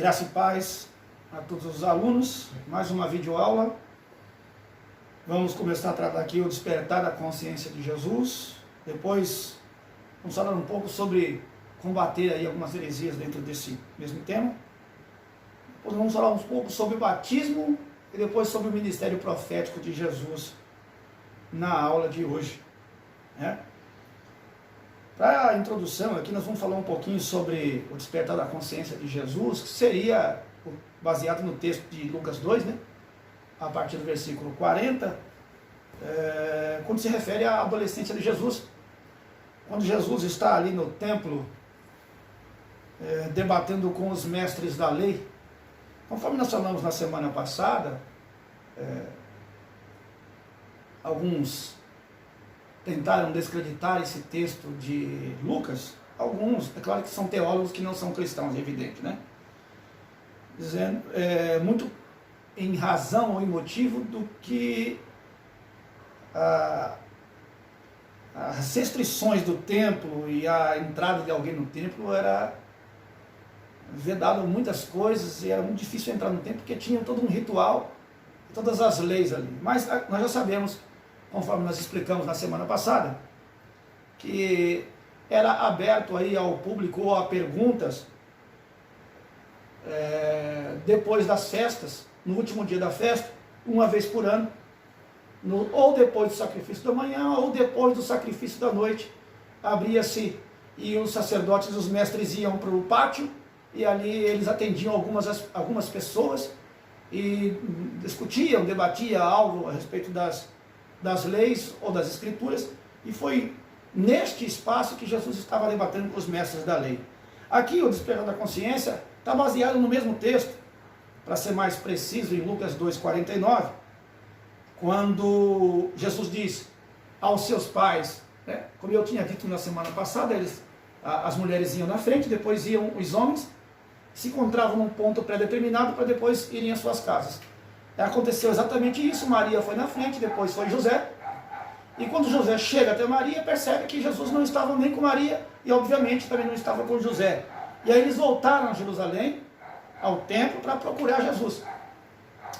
Graça e paz a todos os alunos, mais uma videoaula. Vamos começar a tratar aqui o despertar da consciência de Jesus. Depois vamos falar um pouco sobre combater aí algumas heresias dentro desse mesmo tema. Depois vamos falar um pouco sobre o batismo e depois sobre o ministério profético de Jesus na aula de hoje, né? Para a introdução aqui nós vamos falar um pouquinho sobre o despertar da consciência de Jesus, que seria baseado no texto de Lucas 2, né? A partir do versículo 40, quando se refere à adolescência de Jesus. Quando Jesus está ali no templo, debatendo com os mestres da lei, conforme nós falamos na semana passada, alguns tentaram descreditar esse texto de Lucas. Alguns, é claro que são teólogos que não são cristãos, é evidente, né? Dizendo, muito em razão ou em motivo do que as restrições do templo e a entrada de alguém no templo era vedado muitas coisas e era muito difícil entrar no templo porque tinha todo um ritual, todas as leis ali. Mas nós já sabemos, conforme nós explicamos na semana passada, que era aberto aí ao público ou a perguntas depois das festas, no último dia da festa, uma vez por ano, ou depois do sacrifício da manhã, ou depois do sacrifício da noite, abria-se e os sacerdotes e os mestres iam para o pátio, e ali eles atendiam algumas pessoas e discutiam, debatiam algo a respeito das leis ou das escrituras, e foi neste espaço que Jesus estava debatendo com os mestres da lei. Aqui o despertar da consciência está baseado no mesmo texto, para ser mais preciso, em Lucas 2,49, quando Jesus diz aos seus pais, né, como eu tinha dito na semana passada, as mulheres iam na frente, depois iam os homens, se encontravam num ponto pré-determinado para depois irem às suas casas. Aconteceu exatamente isso. Maria foi na frente, depois foi José, e quando José chega até Maria, percebe que Jesus não estava nem com Maria, e obviamente também não estava com José. E aí eles voltaram a Jerusalém, ao templo, para procurar Jesus.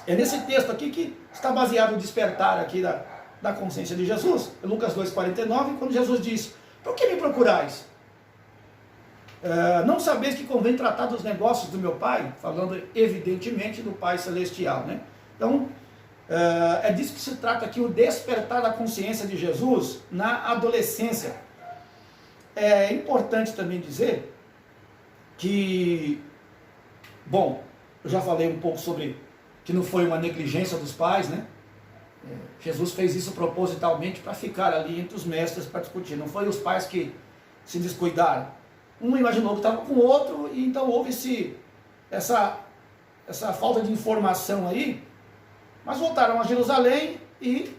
É nesse texto aqui que está baseado o despertar aqui da consciência de Jesus, Lucas 2,49, quando Jesus diz: por que me procurais? Não sabeis que convém tratar dos negócios do meu Pai? Falando evidentemente do Pai Celestial, né? Então, é disso que se trata aqui, o despertar da consciência de Jesus na adolescência. É importante também dizer que, bom, eu já falei um pouco sobre que não foi uma negligência dos pais, né? Jesus fez isso propositalmente para ficar ali entre os mestres para discutir. Não foi os pais que se descuidaram. Um imaginou que estava com o outro, e então houve essa falta de informação aí. Mas voltaram a Jerusalém e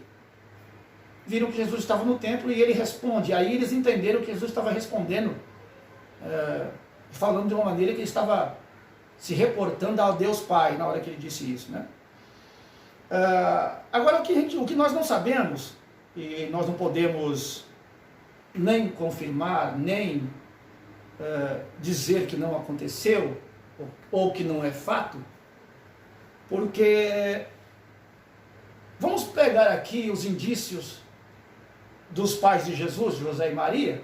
viram que Jesus estava no templo e ele responde. Aí eles entenderam que Jesus estava respondendo, falando de uma maneira que ele estava se reportando ao Deus Pai na hora que ele disse isso, né? Agora, o que nós não sabemos, e nós não podemos nem confirmar, nem dizer que não aconteceu, ou que não é fato, porque vamos pegar aqui os indícios dos pais de Jesus, José e Maria,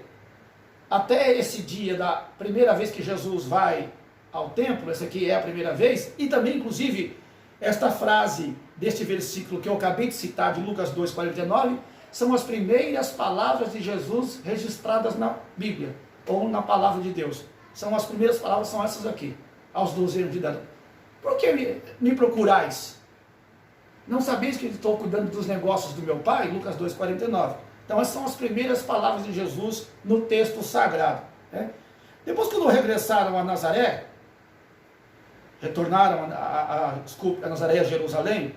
até esse dia da primeira vez que Jesus vai ao templo. Essa aqui é a primeira vez, e também inclusive esta frase deste versículo que eu acabei de citar, de Lucas 2,49, são as primeiras palavras de Jesus registradas na Bíblia, ou na palavra de Deus. São as primeiras palavras, são essas aqui, aos 12 anos de idade. Por que me procurais? Não sabeis que estou cuidando dos negócios do meu Pai? Lucas 2,49. Então essas são as primeiras palavras de Jesus no texto sagrado, né? Depois, quando regressaram a Nazaré, retornaram a Nazaré, a Jerusalém,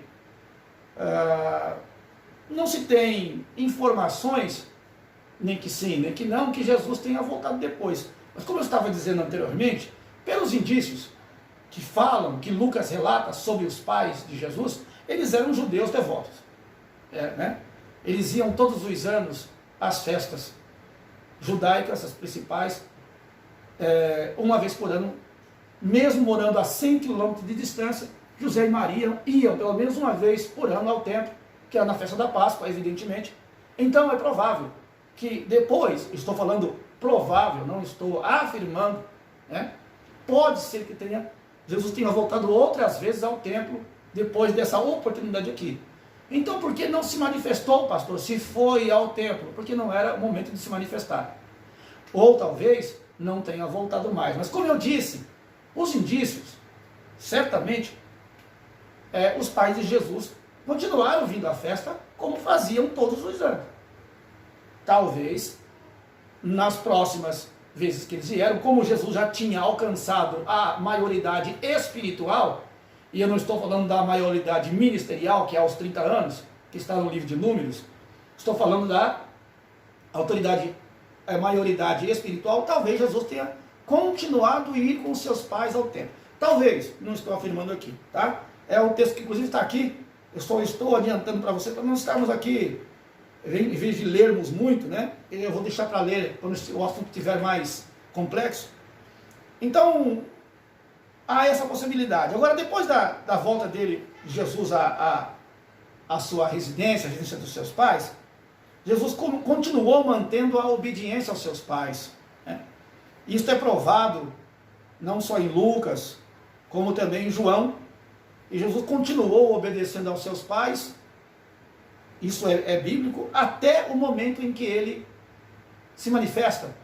não se tem informações, nem que sim, nem que não, que Jesus tenha voltado depois. Mas como eu estava dizendo anteriormente, pelos indícios que falam, que Lucas relata sobre os pais de Jesus, eles eram judeus devotos, né? Eles iam todos os anos às festas judaicas, as principais, uma vez por ano, mesmo morando a 100 quilômetros de distância, José e Maria iam pelo menos uma vez por ano ao templo, que era na festa da Páscoa, evidentemente. Então é provável que depois, estou falando provável, não estou afirmando, né? Pode ser que Jesus tenha voltado outras vezes ao templo depois dessa oportunidade aqui. Então por que não se manifestou, pastor, se foi ao templo? Porque não era o momento de se manifestar. Ou talvez não tenha voltado mais. Mas como eu disse, os indícios, certamente, os pais de Jesus continuaram vindo à festa como faziam todos os anos. Talvez, nas próximas vezes que eles vieram, como Jesus já tinha alcançado a maioridade espiritual, e eu não estou falando da maioridade ministerial, que é aos 30 anos, que está no livro de Números, estou falando da maioridade espiritual. Talvez Jesus tenha continuado a ir com seus pais ao templo. Talvez, não estou afirmando aqui, tá? É um texto que inclusive está aqui, eu só estou adiantando para você, para não estarmos aqui, em vez de lermos muito, né? Eu vou deixar para ler quando o assunto estiver mais complexo. Então, há essa possibilidade. Agora, depois da volta dele, Jesus, à sua residência, a residência dos seus pais, Jesus continuou mantendo a obediência aos seus pais, né? Isso é provado não só em Lucas, como também em João. E Jesus continuou obedecendo aos seus pais, isso é bíblico, até o momento em que ele se manifesta,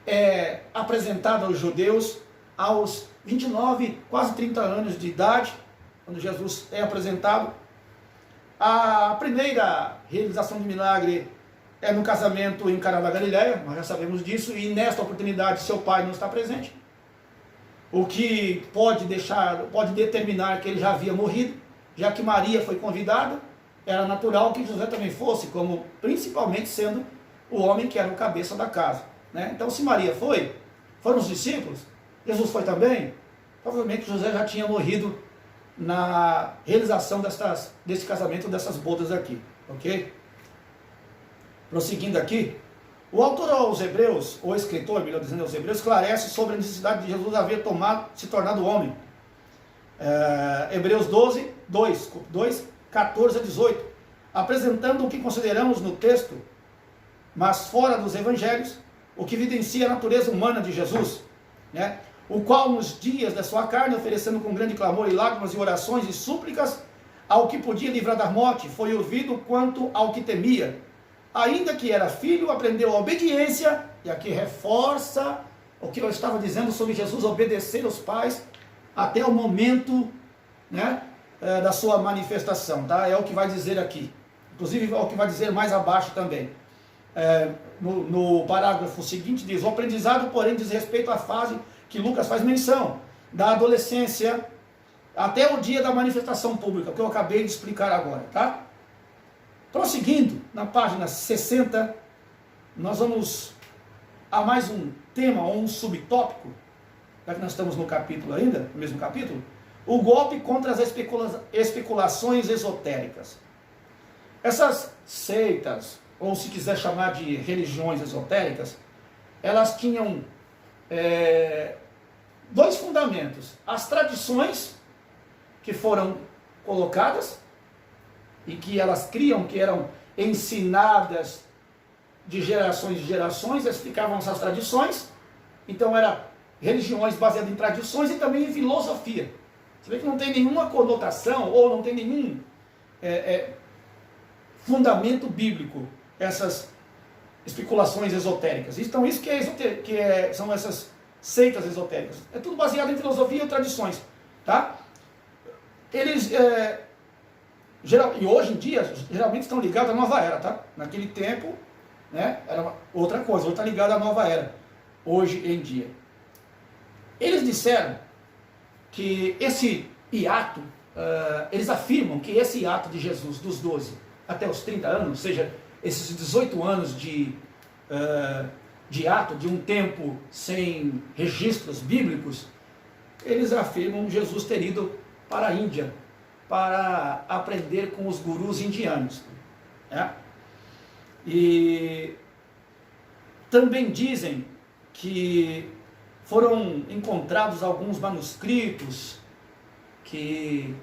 é apresentado aos judeus aos 29, quase 30 anos de idade, quando Jesus é apresentado. A primeira realização de milagre é no casamento em Caná da Galileia, nós já sabemos disso, e nesta oportunidade seu pai não está presente, o que pode determinar que ele já havia morrido, já que Maria foi convidada. Era natural que José também fosse, como principalmente sendo o homem que era o cabeça da casa, né? Então, se Maria foram os discípulos, Jesus foi também, provavelmente José já tinha morrido na realização desse casamento, dessas bodas aqui, ok? Prosseguindo aqui, o autor aos Hebreus, ou escritor, melhor dizendo, aos Hebreus, esclarece sobre a necessidade de Jesus haver se tornado homem. Hebreus 2, 14 a 18, apresentando o que consideramos no texto, mas fora dos evangelhos, o que evidencia a natureza humana de Jesus, né? O qual nos dias da sua carne, oferecendo com grande clamor e lágrimas e orações e súplicas ao que podia livrar da morte, foi ouvido quanto ao que temia. Ainda que era filho, aprendeu a obediência, e aqui reforça o que eu estava dizendo sobre Jesus obedecer aos pais até o momento, né, da sua manifestação, tá? É o que vai dizer aqui, inclusive é o que vai dizer mais abaixo também. No parágrafo seguinte diz: o aprendizado, porém, diz respeito à fase que Lucas faz menção, da adolescência até o dia da manifestação pública, que eu acabei de explicar agora, tá? Prosseguindo, na página 60, nós vamos a mais um tema, ou um subtópico, já que nós estamos no capítulo ainda, no mesmo capítulo, o golpe contra as especulações esotéricas. Essas seitas, ou se quiser chamar de religiões esotéricas, elas tinham dois fundamentos: as tradições que foram colocadas e que elas criam, que eram ensinadas de gerações em gerações, elas ficavam essas tradições. Então eram religiões baseadas em tradições e também em filosofia. Você vê que não tem nenhuma conotação ou não tem nenhum fundamento bíblico essas especulações esotéricas. Então isso são essas seitas esotéricas. É tudo baseado em filosofia e tradições, tá? Eles e hoje em dia geralmente estão ligados à nova era, tá? Naquele tempo, né, era outra coisa. Hoje está ligado à nova era, hoje em dia. Eles disseram que esse hiato, eles afirmam que esse hiato de Jesus dos 12 até os 30 anos, ou seja, esses 18 anos de hiato, de um tempo sem registros bíblicos, eles afirmam Jesus ter ido para a Índia para aprender com os gurus indianos, né? E também dizem que foram encontrados alguns manuscritos que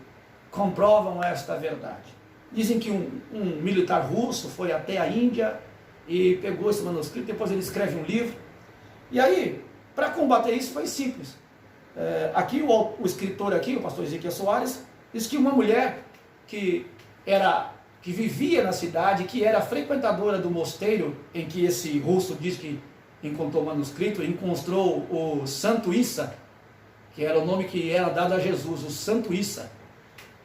comprovam esta verdade. Dizem que um militar russo foi até a Índia e pegou esse manuscrito, depois ele escreve um livro. E aí, para combater isso foi simples. Aqui o escritor aqui, o pastor Ezequiel Soares, diz que uma mulher que vivia na cidade, que era frequentadora do mosteiro em que esse russo diz que encontrou o manuscrito, encontrou o Santo Issa, que era o nome que era dado a Jesus, o Santo Issa.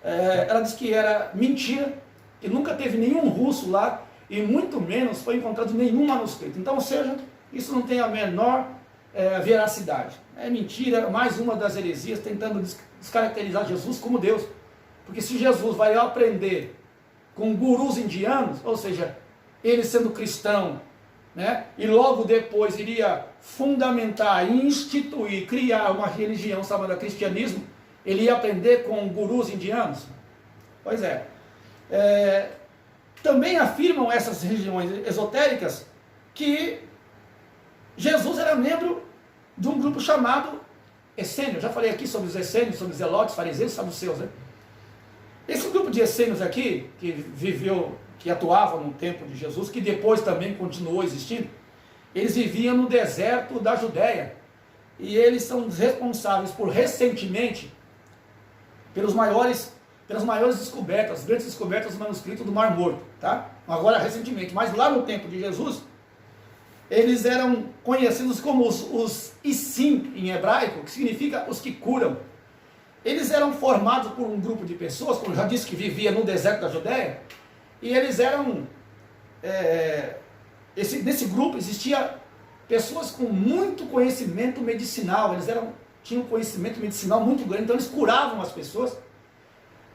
Ela disse que era mentira, que nunca teve nenhum russo lá, e muito menos foi encontrado nenhum manuscrito. Então, ou seja, isso não tem a menor veracidade. É mentira, mais uma das heresias tentando descaracterizar Jesus como Deus. Porque se Jesus vai aprender com gurus indianos, ou seja, ele sendo cristão, né, e logo depois iria fundamentar, instituir, criar uma religião chamada cristianismo, ele ia aprender com gurus indianos? Pois é. Também afirmam essas religiões esotéricas que Jesus era membro de um grupo chamado essênio. Eu já falei aqui sobre os essênios, sobre os zelotes, fariseus, saduceus, né? Esse grupo de essênios aqui, que atuava no tempo de Jesus, que depois também continuou existindo, eles viviam no deserto da Judéia. E eles são responsáveis por, recentemente, pelas maiores descobertas, as grandes descobertas do manuscrito do Mar Morto, tá? Agora, recentemente, mas lá no tempo de Jesus, eles eram conhecidos como os Issim, em hebraico, que significa os que curam. Eles eram formados por um grupo de pessoas, como já disse, que vivia no deserto da Judéia, e eles eram, nesse grupo existia pessoas com muito conhecimento medicinal, tinham um conhecimento medicinal muito grande, então eles curavam as pessoas.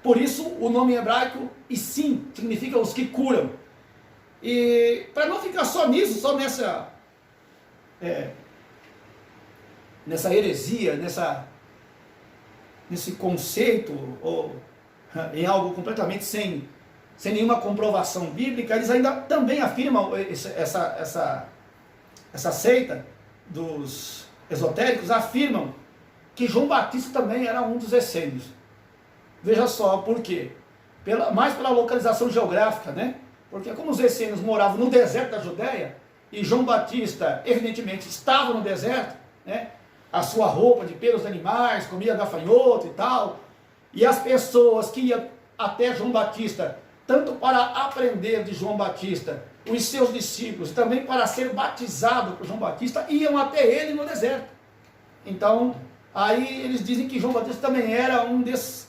Por isso o nome em hebraico Issim significa os que curam. E para não ficar só nisso, só nessa heresia, nesse conceito, ou em algo completamente sem nenhuma comprovação bíblica, eles ainda também afirmam, essa seita dos esotéricos afirmam que João Batista também era um dos essênios. Veja só por quê. Mais pela localização geográfica, né? Porque como os essênios moravam no deserto da Judéia, e João Batista, evidentemente, estava no deserto, né? A sua roupa de pelos de animais, comia gafanhoto e tal, e as pessoas que iam até João Batista, tanto para aprender de João Batista, os seus discípulos, também para ser batizado por João Batista, iam até ele no deserto. Então, aí eles dizem que João Batista também era um dos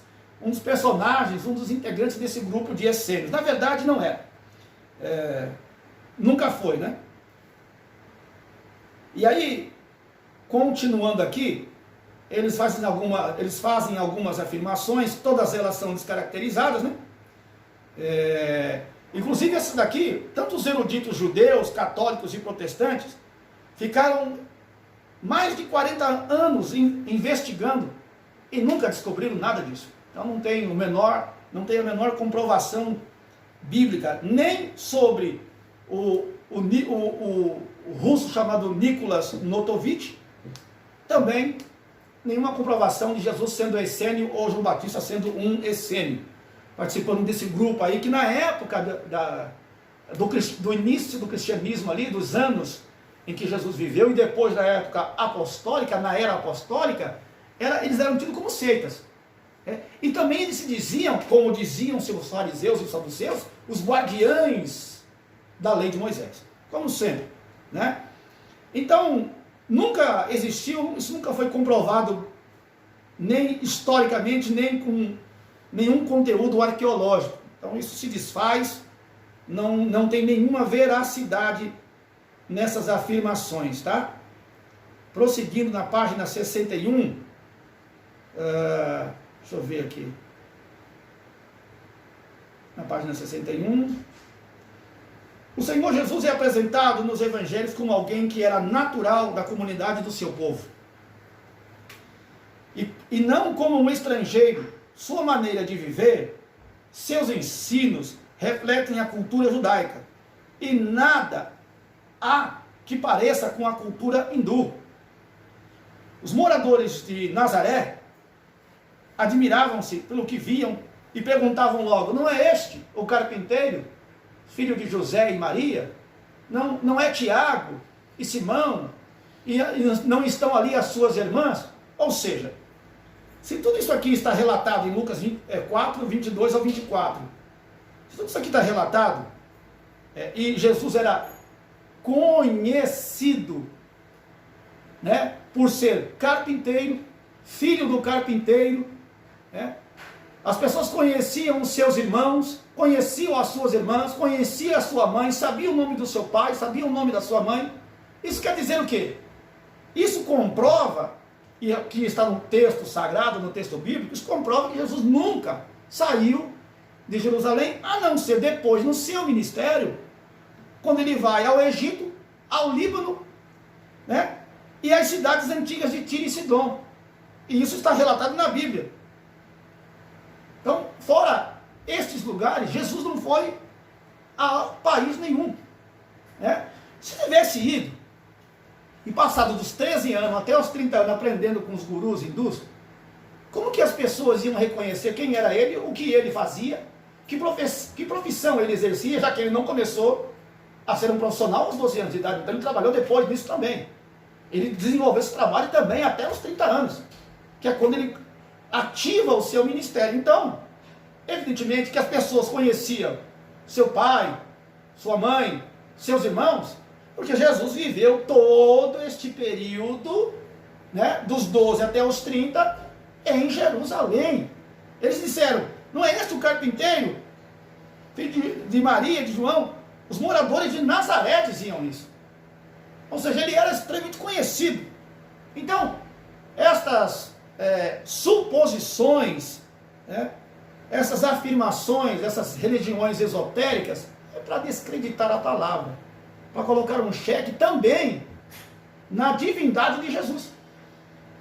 personagens, um dos integrantes desse grupo de essênios. Na verdade, não era. Nunca foi, né? E aí, continuando aqui, eles fazem algumas afirmações, todas elas são descaracterizadas, né? Inclusive essa daqui, tanto os eruditos judeus, católicos e protestantes, ficaram mais de 40 anos investigando e nunca descobriram nada disso. Então não tem a menor comprovação bíblica, nem sobre o russo chamado Nicolas Notovitch, também nenhuma comprovação de Jesus sendo essênio ou João Batista sendo um essênio, participando desse grupo aí, que na época do início do cristianismo ali, dos anos em que Jesus viveu, e depois da época apostólica, na era apostólica, eles eram tidos como seitas. E também eles se diziam, como diziam os fariseus e os saduceus, os guardiães da lei de Moisés, como sempre, né? Então, nunca existiu, isso nunca foi comprovado, nem historicamente, nem com nenhum conteúdo arqueológico. Então isso se desfaz, não tem nenhuma veracidade nessas afirmações, tá? Prosseguindo na página 61, deixa eu ver aqui, na página 61, o Senhor Jesus é apresentado nos evangelhos como alguém que era natural da comunidade do seu povo, e não como um estrangeiro. Sua maneira de viver, seus ensinos refletem a cultura judaica, e nada há que pareça com a cultura hindu. Os moradores de Nazaré admiravam-se pelo que viam e perguntavam logo: não é este o carpinteiro, filho de José e Maria? Não é Tiago e Simão? E não estão ali as suas irmãs? Ou seja, se tudo isso aqui está relatado em Lucas 4, 22 ao 24, se tudo isso aqui está relatado, e Jesus era conhecido, né, por ser carpinteiro, filho do carpinteiro, né? As pessoas conheciam os seus irmãos, conheciam as suas irmãs, conheciam a sua mãe, sabiam o nome do seu pai, sabiam o nome da sua mãe. Isso quer dizer o quê? Isso comprova, e aqui está no texto sagrado, no texto bíblico, isso comprova que Jesus nunca saiu de Jerusalém, a não ser depois, no seu ministério, quando ele vai ao Egito, ao Líbano, né? E às cidades antigas de Tiro e Sidom. E isso está relatado na Bíblia. Então, fora estes lugares, Jesus não foi a país nenhum, né? Se tivesse ido, e passado dos 13 anos até os 30 anos aprendendo com os gurus hindus, como que as pessoas iam reconhecer quem era ele, o que ele fazia, que profissão ele exercia, já que ele não começou a ser um profissional aos 12 anos de idade, então ele trabalhou depois disso também. Ele desenvolveu esse trabalho também até os 30 anos, que é quando ele ativa o seu ministério. Então, evidentemente que as pessoas conheciam seu pai, sua mãe, seus irmãos, porque Jesus viveu todo este período, né, dos 12 até os 30, em Jerusalém. Eles disseram: não é este o carpinteiro, filho de Maria, de João? Os moradores de Nazaré diziam isso. Ou seja, ele era extremamente conhecido. Então, estas suposições, né, essas afirmações, essas religiões esotéricas, é para descreditar a palavra, para colocar um cheque também na divindade de Jesus.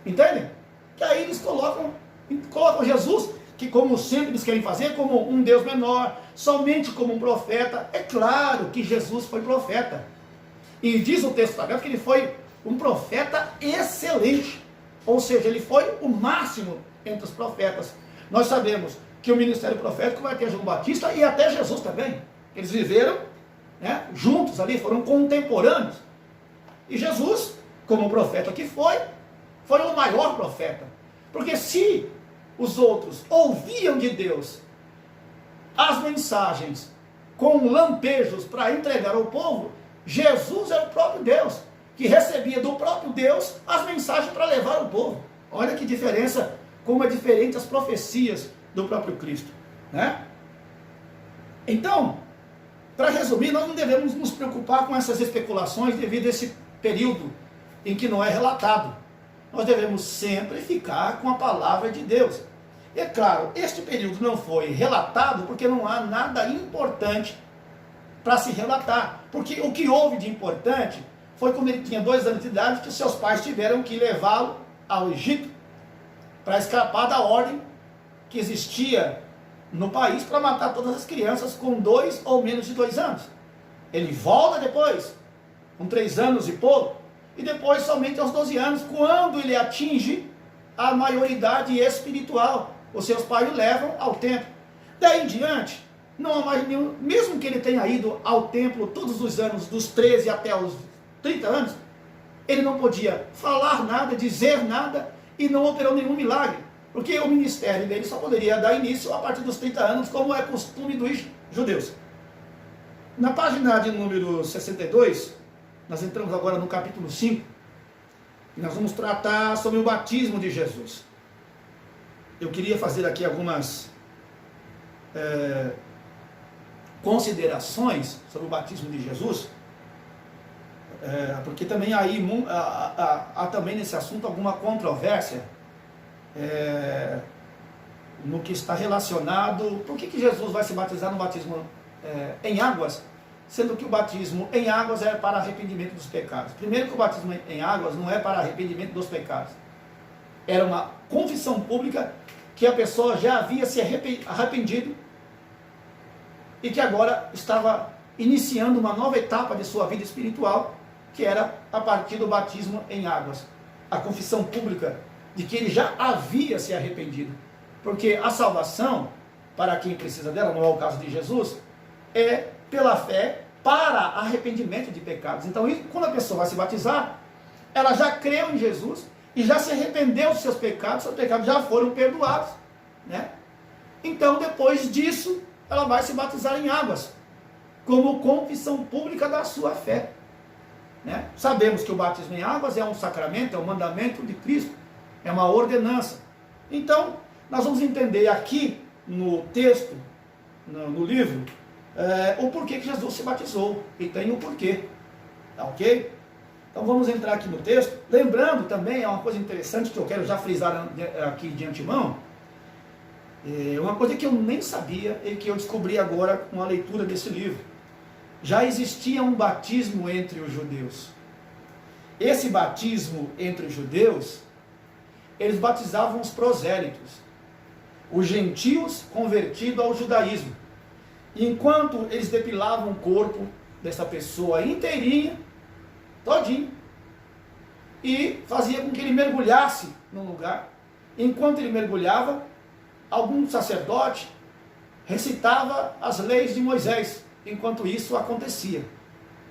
Entendem? Que aí eles colocam Jesus, que como sempre eles querem fazer, como um Deus menor, somente como um profeta. É claro que Jesus foi profeta. E diz o texto sagrado que ele foi um profeta excelente. Ou seja, ele foi o máximo entre os profetas. Nós sabemos que o ministério profético vai ter João Batista e até Jesus também. Eles viveram, né, juntos ali, foram contemporâneos. E Jesus, como profeta que foi o maior profeta. Porque se os outros ouviam de Deus as mensagens com lampejos para entregar ao povo, Jesus é o próprio Deus, que recebia do próprio Deus as mensagens para levar ao povo. Olha que diferença, como é diferente as profecias do próprio Cristo, né? Então, para resumir, nós não devemos nos preocupar com essas especulações devido a esse período em que não é relatado. Nós devemos sempre ficar com a palavra de Deus. E é claro, este período não foi relatado porque não há nada importante para se relatar. Porque o que houve de importante foi quando ele tinha 2 anos de idade que seus pais tiveram que levá-lo ao Egito para escapar da ordem que existia no país para matar todas as crianças com 2 ou menos de 2 anos. Ele volta depois, com 3 anos e pouco, e depois somente aos 12 anos, quando ele atinge a maioridade espiritual. Os seus pais o levam ao templo. Daí em diante, não há mais nenhum, mesmo que ele tenha ido ao templo todos os anos, dos 13 até os 30 anos, ele não podia falar nada, dizer nada, e não operou nenhum milagre, porque o ministério dele só poderia dar início a partir dos 30 anos, como é costume dos judeus. Na página de número 62, nós entramos agora no capítulo 5, e nós vamos tratar sobre o batismo de Jesus. Eu queria fazer aqui algumas considerações sobre o batismo de Jesus, porque também há também nesse assunto alguma controvérsia no que está relacionado. Por que Jesus vai se batizar no batismo em águas, sendo que o batismo em águas é para arrependimento dos pecados? Primeiro, que o batismo em águas não é para arrependimento dos pecados, era uma confissão pública que a pessoa já havia se arrependido e que agora estava iniciando uma nova etapa de sua vida espiritual, que era a partir do batismo em águas. a confissão pública de que ele já havia se arrependido. Porque a salvação, para quem precisa dela, não é o caso de Jesus, é pela fé para arrependimento de pecados. Então, quando a pessoa vai se batizar, ela já creu em Jesus e já se arrependeu dos seus pecados já foram perdoados, né? Então, depois disso, ela vai se batizar em águas, como confissão pública da sua fé, né? Sabemos que o batismo em águas é um sacramento, é um mandamento de Cristo, é uma ordenança. Então, nós vamos entender aqui no texto, no livro, o porquê que Jesus se batizou, e tem o porquê, tá ok? Então vamos entrar aqui no texto, lembrando também, é uma coisa interessante que eu quero já frisar aqui de antemão, uma coisa que eu nem sabia e que eu descobri agora com a leitura desse livro. Já existia um batismo entre os judeus. Esse batismo entre os judeus, eles batizavam os prosélitos, os gentios convertidos ao judaísmo. Enquanto eles depilavam o corpo dessa pessoa inteirinha, todinho, e fazia com que ele mergulhasse no lugar. Enquanto ele mergulhava, algum sacerdote recitava as leis de Moisés, enquanto isso acontecia.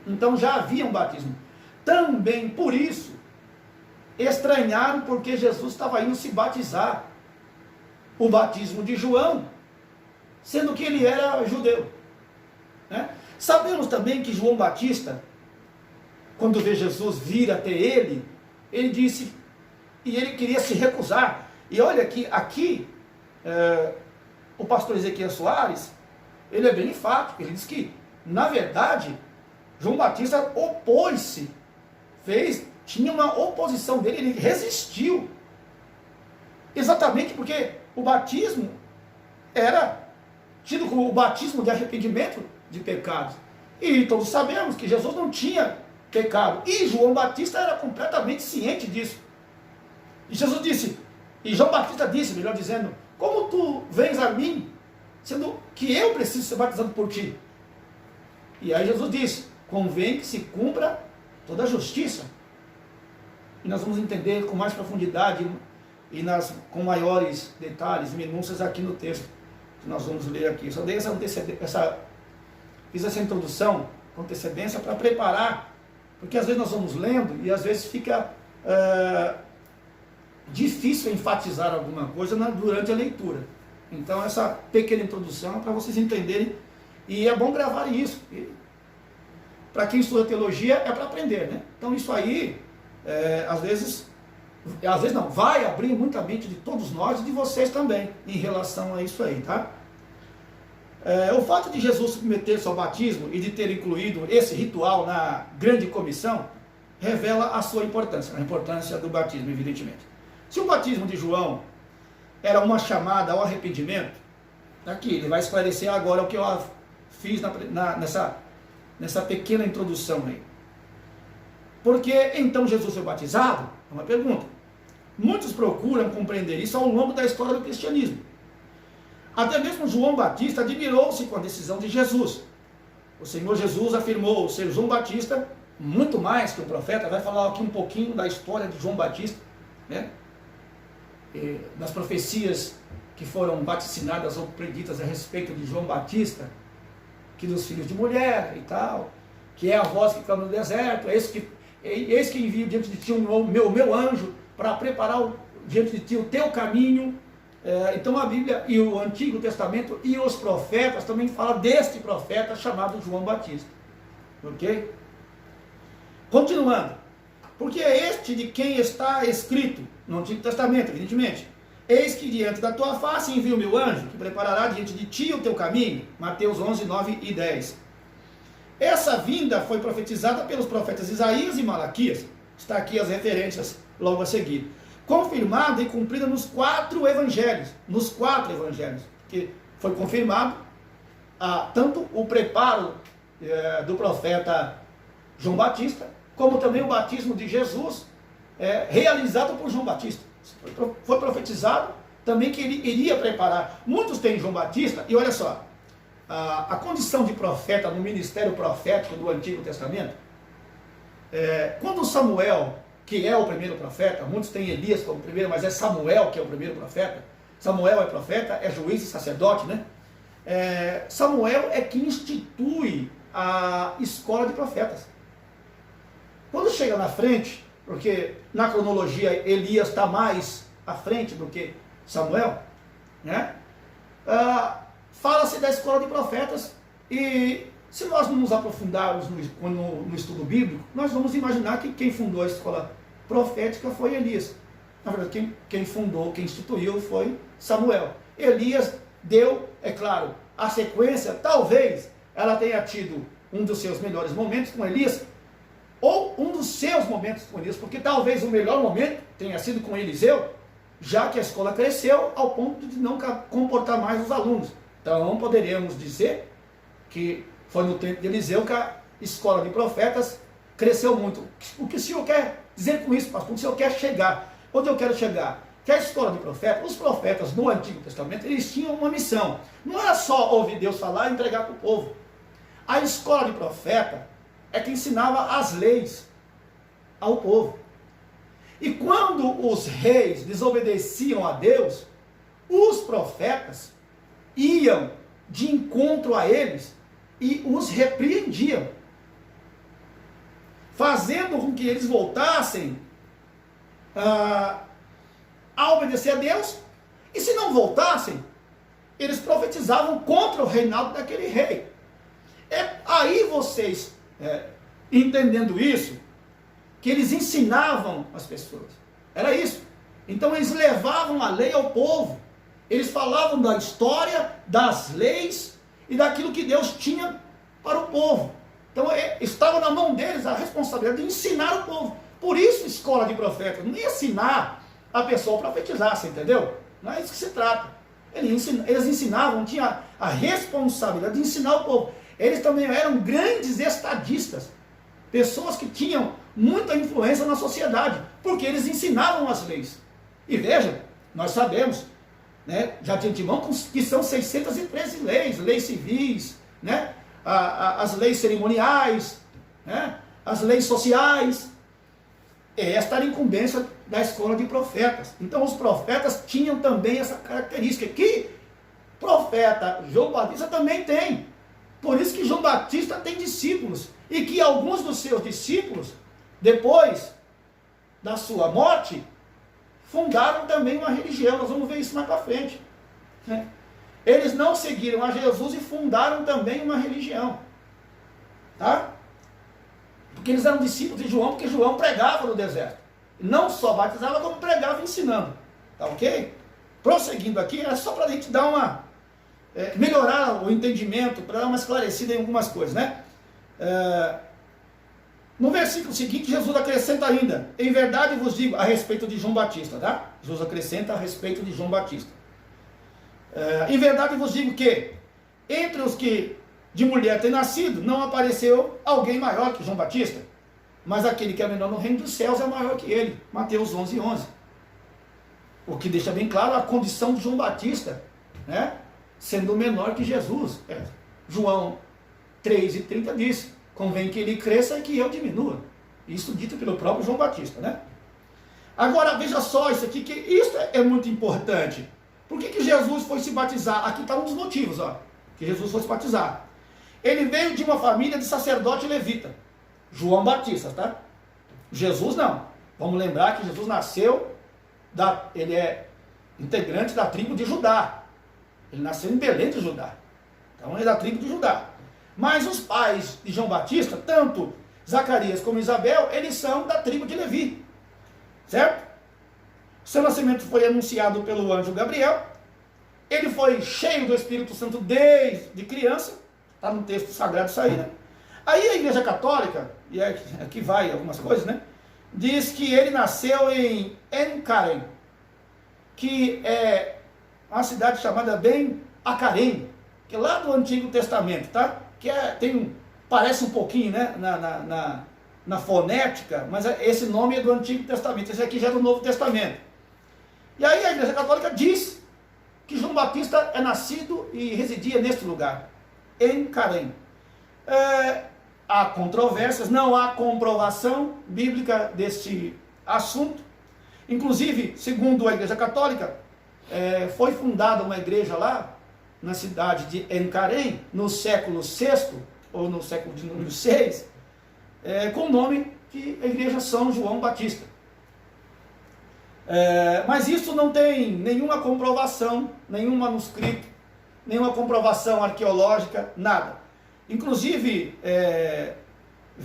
Então já havia um batismo. Também por isso, estranharam porque Jesus estava indo se batizar. O batismo de João, sendo que ele era judeu, né? Sabemos também que João Batista, quando vê Jesus vir até ele, ele disse, e ele queria se recusar. E olha que aqui, o pastor Ezequiel Soares, ele é bem enfático, ele diz que, na verdade, João Batista opôs-se, tinha uma oposição dele, ele resistiu, exatamente porque o batismo era tido como o batismo de arrependimento de pecados. E todos sabemos que Jesus não tinha pecado. E João Batista era completamente ciente disso. E Jesus disse, e João Batista disse, melhor dizendo, como tu vens a mim, sendo que eu preciso ser batizado por ti? E aí Jesus disse, convém que se cumpra toda a justiça. E nós vamos entender com mais profundidade e com maiores detalhes e minúcias aqui no texto que nós vamos ler aqui. Só dei fiz essa introdução com antecedência para preparar, porque às vezes nós vamos lendo e às vezes fica difícil enfatizar alguma coisa durante a leitura. Então essa pequena introdução é para vocês entenderem, e é bom gravar isso. Para quem estuda teologia é para aprender, né? Então isso aí, às vezes não, vai abrir muita mente de todos nós e de vocês também, em relação a isso aí, tá? O fato de Jesus submeter-se ao batismo e de ter incluído esse ritual na grande comissão, revela a sua importância, a importância do batismo, evidentemente. Se o batismo de João era uma chamada ao arrependimento, aqui ele vai esclarecer agora o que eu fiz nessa pequena introdução aí. Por que então Jesus foi batizado? É uma pergunta. Muitos procuram compreender isso ao longo da história do cristianismo. Até mesmo João Batista admirou-se com a decisão de Jesus. O Senhor Jesus afirmou ser João Batista muito mais que um profeta. Vai falar aqui um pouquinho da história de João Batista, né? Das profecias que foram vaticinadas ou preditas a respeito de João Batista, que dos filhos de mulher e tal, que é a voz que clama no deserto, eis que envio diante de ti o meu anjo para preparar diante de ti o teu caminho. Então a Bíblia e o Antigo Testamento e os profetas também falam deste profeta chamado João Batista. Ok? Continuando. Porque é este de quem está escrito no Antigo Testamento, evidentemente. Eis que diante da tua face envio o meu anjo, que preparará diante de ti o teu caminho. Mateus 11, 9 e 10. Essa vinda foi profetizada pelos profetas Isaías e Malaquias. Está aqui as referências logo a seguir. Confirmada e cumprida nos 4 evangelhos. Nos 4 evangelhos. Que foi confirmado tanto o preparo do profeta João Batista, como também o batismo de Jesus, realizado por João Batista. Foi profetizado também que ele iria preparar. Muitos têm João Batista, e olha só, a condição de profeta no ministério profético do Antigo Testamento, quando Samuel que é o primeiro profeta. Muitos têm Elias como primeiro, mas é Samuel que é o primeiro profeta. Samuel é profeta, é juiz e sacerdote, né? Samuel é que institui a escola de profetas. Quando chega na frente, porque na cronologia Elias está mais à frente do que Samuel, né? Fala-se da escola de profetas, e se nós não nos aprofundarmos no estudo bíblico, nós vamos imaginar que quem fundou a escola profética foi Elias. Na verdade, quem fundou, quem instituiu foi Samuel. Elias deu, é claro, a sequência. Talvez ela tenha tido um dos seus melhores momentos com Elias, ou um dos seus momentos com Elias, porque talvez o melhor momento tenha sido com Eliseu, já que a escola cresceu ao ponto de não comportar mais os alunos. Então poderíamos dizer que foi no tempo de Eliseu que a escola de profetas cresceu muito. O que o senhor quer dizer com isso, pastor? O que o senhor quer chegar? Onde eu quero chegar? Que a escola de profetas, os profetas no Antigo Testamento, eles tinham uma missão. Não era só ouvir Deus falar e entregar para o povo. A escola de profeta é que ensinava as leis ao povo. E quando os reis desobedeciam a Deus, os profetas iam de encontro a eles e os repreendiam, fazendo com que eles voltassem a obedecer a Deus. E se não voltassem, eles profetizavam contra o reinado daquele rei. Aí vocês, entendendo isso, que eles ensinavam as pessoas. Era isso. Então eles levavam a lei ao povo. Eles falavam da história, das leis e daquilo que Deus tinha para o povo. Então estava na mão deles a responsabilidade de ensinar o povo. Por isso, escola de profetas, não ia ensinar a pessoa a profetizar, você entendeu? Não é isso que se trata. Eles ensinavam, tinham a responsabilidade de ensinar o povo. Eles também eram grandes estadistas, pessoas que tinham muita influência na sociedade, porque eles ensinavam as leis. E veja, nós sabemos, né, já de antemão, que são 613 leis civis, né, as leis cerimoniais, né, as leis sociais. Esta era a incumbência da escola de profetas. Então os profetas tinham também essa característica, que profeta João Batista também tem. Por isso que João Batista tem discípulos, e que alguns dos seus discípulos, depois da sua morte, fundaram também uma religião. Nós vamos ver isso mais para frente, né? Eles não seguiram a Jesus e fundaram também uma religião, tá? Porque eles eram discípulos de João, porque João pregava no deserto. Não só batizava, como pregava ensinando. Tá ok? Prosseguindo aqui, era só para a gente dar melhorar o entendimento, para dar uma esclarecida em algumas coisas, né? No versículo seguinte, Jesus acrescenta ainda: em verdade vos digo, a respeito de João Batista, tá? Jesus acrescenta a respeito de João Batista. Em verdade vos digo que, entre os que de mulher têm nascido, não apareceu alguém maior que João Batista, mas aquele que é menor no reino dos céus é maior que ele. Mateus 11:11. O que deixa bem claro a condição de João Batista, né? Sendo menor que Jesus. João 3:30 diz: convém que ele cresça e que eu diminua. Isso dito pelo próprio João Batista, né? Agora veja só isso aqui, que isso é muito importante. Por que Jesus foi se batizar? Aqui está um dos motivos, ó, que Jesus foi se batizar. Ele veio de uma família de sacerdote levita, João Batista, tá? Jesus não. Vamos lembrar que Jesus nasceu, ele é integrante da tribo de Judá. Ele nasceu em Belém de Judá. Então ele é da tribo de Judá. Mas os pais de João Batista, tanto Zacarias como Isabel, eles são da tribo de Levi. Certo? Seu nascimento foi anunciado pelo anjo Gabriel. Ele foi cheio do Espírito Santo desde criança. Está no texto sagrado isso aí, né? Aí a Igreja Católica, e aqui vai algumas coisas, né? Diz que ele nasceu em Encarém, que é uma cidade chamada Ben-Acarém, que é lá do Antigo Testamento, tá? Que parece um pouquinho, né? Na fonética, mas esse nome é do Antigo Testamento, esse aqui já é do Novo Testamento. E aí a Igreja Católica diz que João Batista é nascido e residia neste lugar, em Carém. Há controvérsias, não há comprovação bíblica deste assunto. Inclusive, segundo a Igreja Católica, foi fundada uma igreja lá, na cidade de Encarém, no século VI, ou no século de número 6, com o nome de Igreja São João Batista. Mas isso não tem nenhuma comprovação, nenhum manuscrito, nenhuma comprovação arqueológica, nada. Inclusive,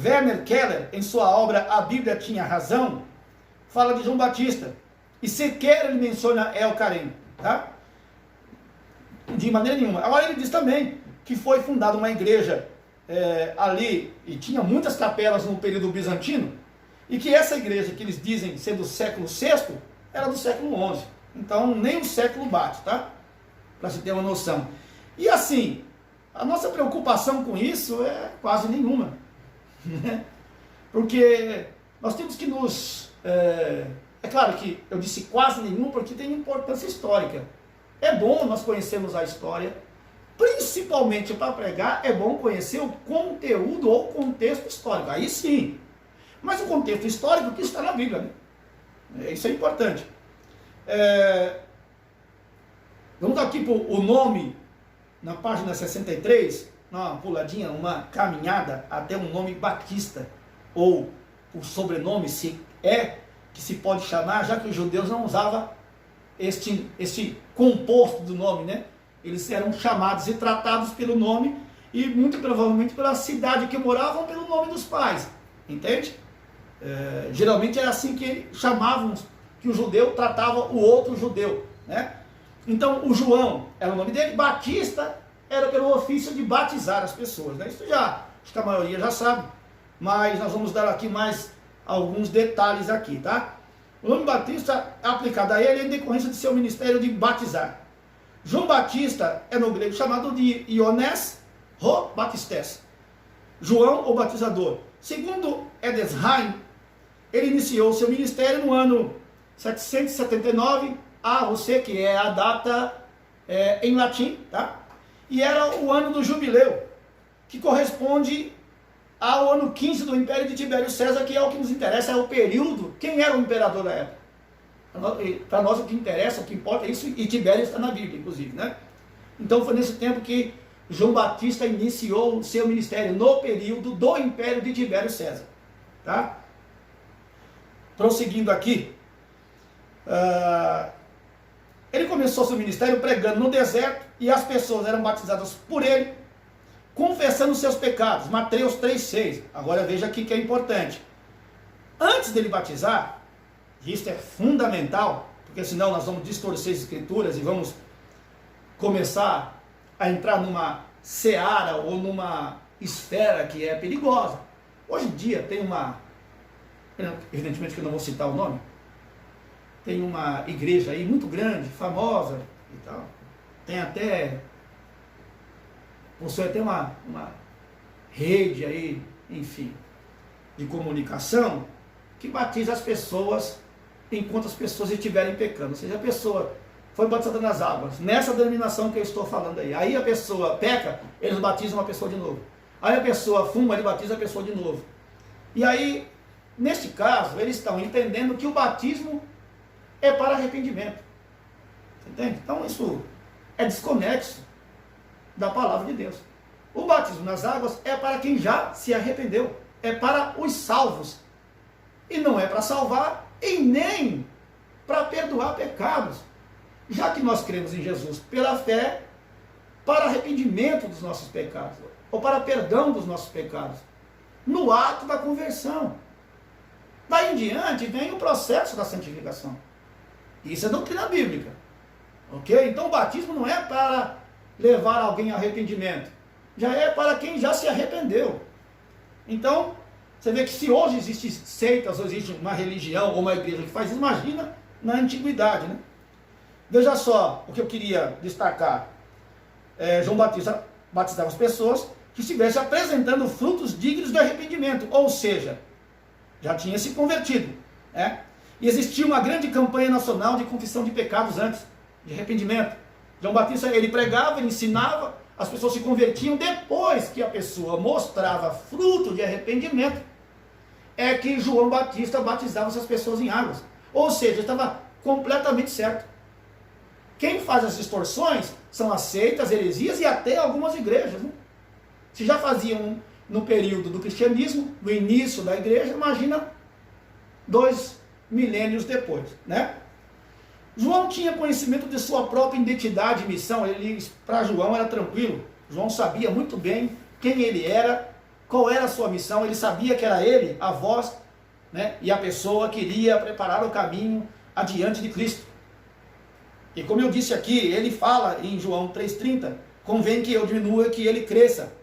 Werner Keller, em sua obra A Bíblia Tinha Razão, fala de João Batista, e sequer ele menciona El Carém, tá? De maneira nenhuma. Agora ele diz também que foi fundada uma igreja ali, e tinha muitas capelas no período bizantino, e que essa igreja que eles dizem ser do século VI, era do século XI. Então nem o século bate, tá? Para se ter uma noção. E assim, a nossa preocupação com isso é quase nenhuma. Né? Porque nós temos que nos... É claro que eu disse quase nenhuma porque tem importância histórica. É bom nós conhecermos a história, principalmente para pregar, é bom conhecer o conteúdo ou contexto histórico. Aí sim. Mas o contexto histórico que está na Bíblia, né? Isso é importante. Vamos dar aqui o nome, na página 63, uma puladinha, uma caminhada até o nome Batista, ou o sobrenome, se que se pode chamar, já que os judeus não usavam este composto do nome, né? Eles eram chamados e tratados pelo nome, e muito provavelmente pela cidade que moravam, pelo nome dos pais, entende? Geralmente era assim que chamavam, que o judeu tratava o outro judeu, né? Então o João era o nome dele, Batista era pelo ofício de batizar as pessoas, né? Isso já, acho que a maioria já sabe, mas nós vamos dar aqui mais alguns detalhes aqui, tá? O nome Batista aplicado a ele é em decorrência de seu ministério de batizar. João Batista é no grego chamado de Iones Ho Batistes, João o batizador. Segundo Edesheim, ele iniciou seu ministério no ano 779 A.C., que é a data em latim, tá? E era o ano do jubileu, que corresponde ao ano 15 do Império de Tibério César, que é o que nos interessa, é o período. Quem era o imperador da época? Para nós o que interessa, o que importa é isso, e Tibério está na Bíblia, inclusive, né? Então foi nesse tempo que João Batista iniciou o seu ministério, no período do Império de Tibério César, tá? Prosseguindo aqui, ele começou seu ministério pregando no deserto, e as pessoas eram batizadas por ele, confessando seus pecados. Mateus 3,6. Agora veja aqui que é importante. Antes dele batizar, e isso é fundamental, porque senão nós vamos distorcer as escrituras e vamos começar a entrar numa seara ou numa esfera que é perigosa. Hoje em dia tem evidentemente que eu não vou citar o nome, tem uma igreja aí muito grande, famosa e tal, possui até uma rede aí, enfim, de comunicação, que batiza as pessoas enquanto as pessoas estiverem pecando. Ou seja, a pessoa foi batizada nas águas, nessa denominação que eu estou falando aí a pessoa peca, eles batizam a pessoa de novo. Aí a pessoa fuma, ele batiza a pessoa de novo. E aí, neste caso, eles estão entendendo que o batismo é para arrependimento. Entende? Então isso é desconexo da palavra de Deus. O batismo nas águas é para quem já se arrependeu, é para os salvos, e não é para salvar e nem para perdoar pecados, já que nós cremos em Jesus pela fé, para arrependimento dos nossos pecados, ou para perdão dos nossos pecados, no ato da conversão. Daí em diante vem o processo da santificação. Isso é doutrina bíblica, ok? Então o batismo não é para levar alguém ao arrependimento, já é para quem já se arrependeu. Então, você vê que se hoje existem seitas, ou existe uma religião ou uma igreja que faz isso, imagina na antiguidade, né? Veja só o que eu queria destacar. João Batista batizava as pessoas que estivessem apresentando frutos dignos de arrependimento, ou seja, já tinha se convertido, né? E existia uma grande campanha nacional de confissão de pecados antes, de arrependimento. João Batista, ele pregava, ele ensinava, as pessoas se convertiam. Depois que a pessoa mostrava fruto de arrependimento, é que João Batista batizava essas pessoas em águas. Ou seja, estava completamente certo. Quem faz as distorções são as seitas, heresias e até algumas igrejas, né? Se já faziam no período do cristianismo, no início da igreja, imagina 2 milênios depois, né? João tinha conhecimento de sua própria identidade e missão. Para João era tranquilo. João sabia muito bem quem ele era, qual era a sua missão. Ele sabia que era ele, a voz, né, e a pessoa que iria preparar o caminho adiante de Cristo. E como eu disse aqui, ele fala em João 3,30, convém que eu diminua e que ele cresça.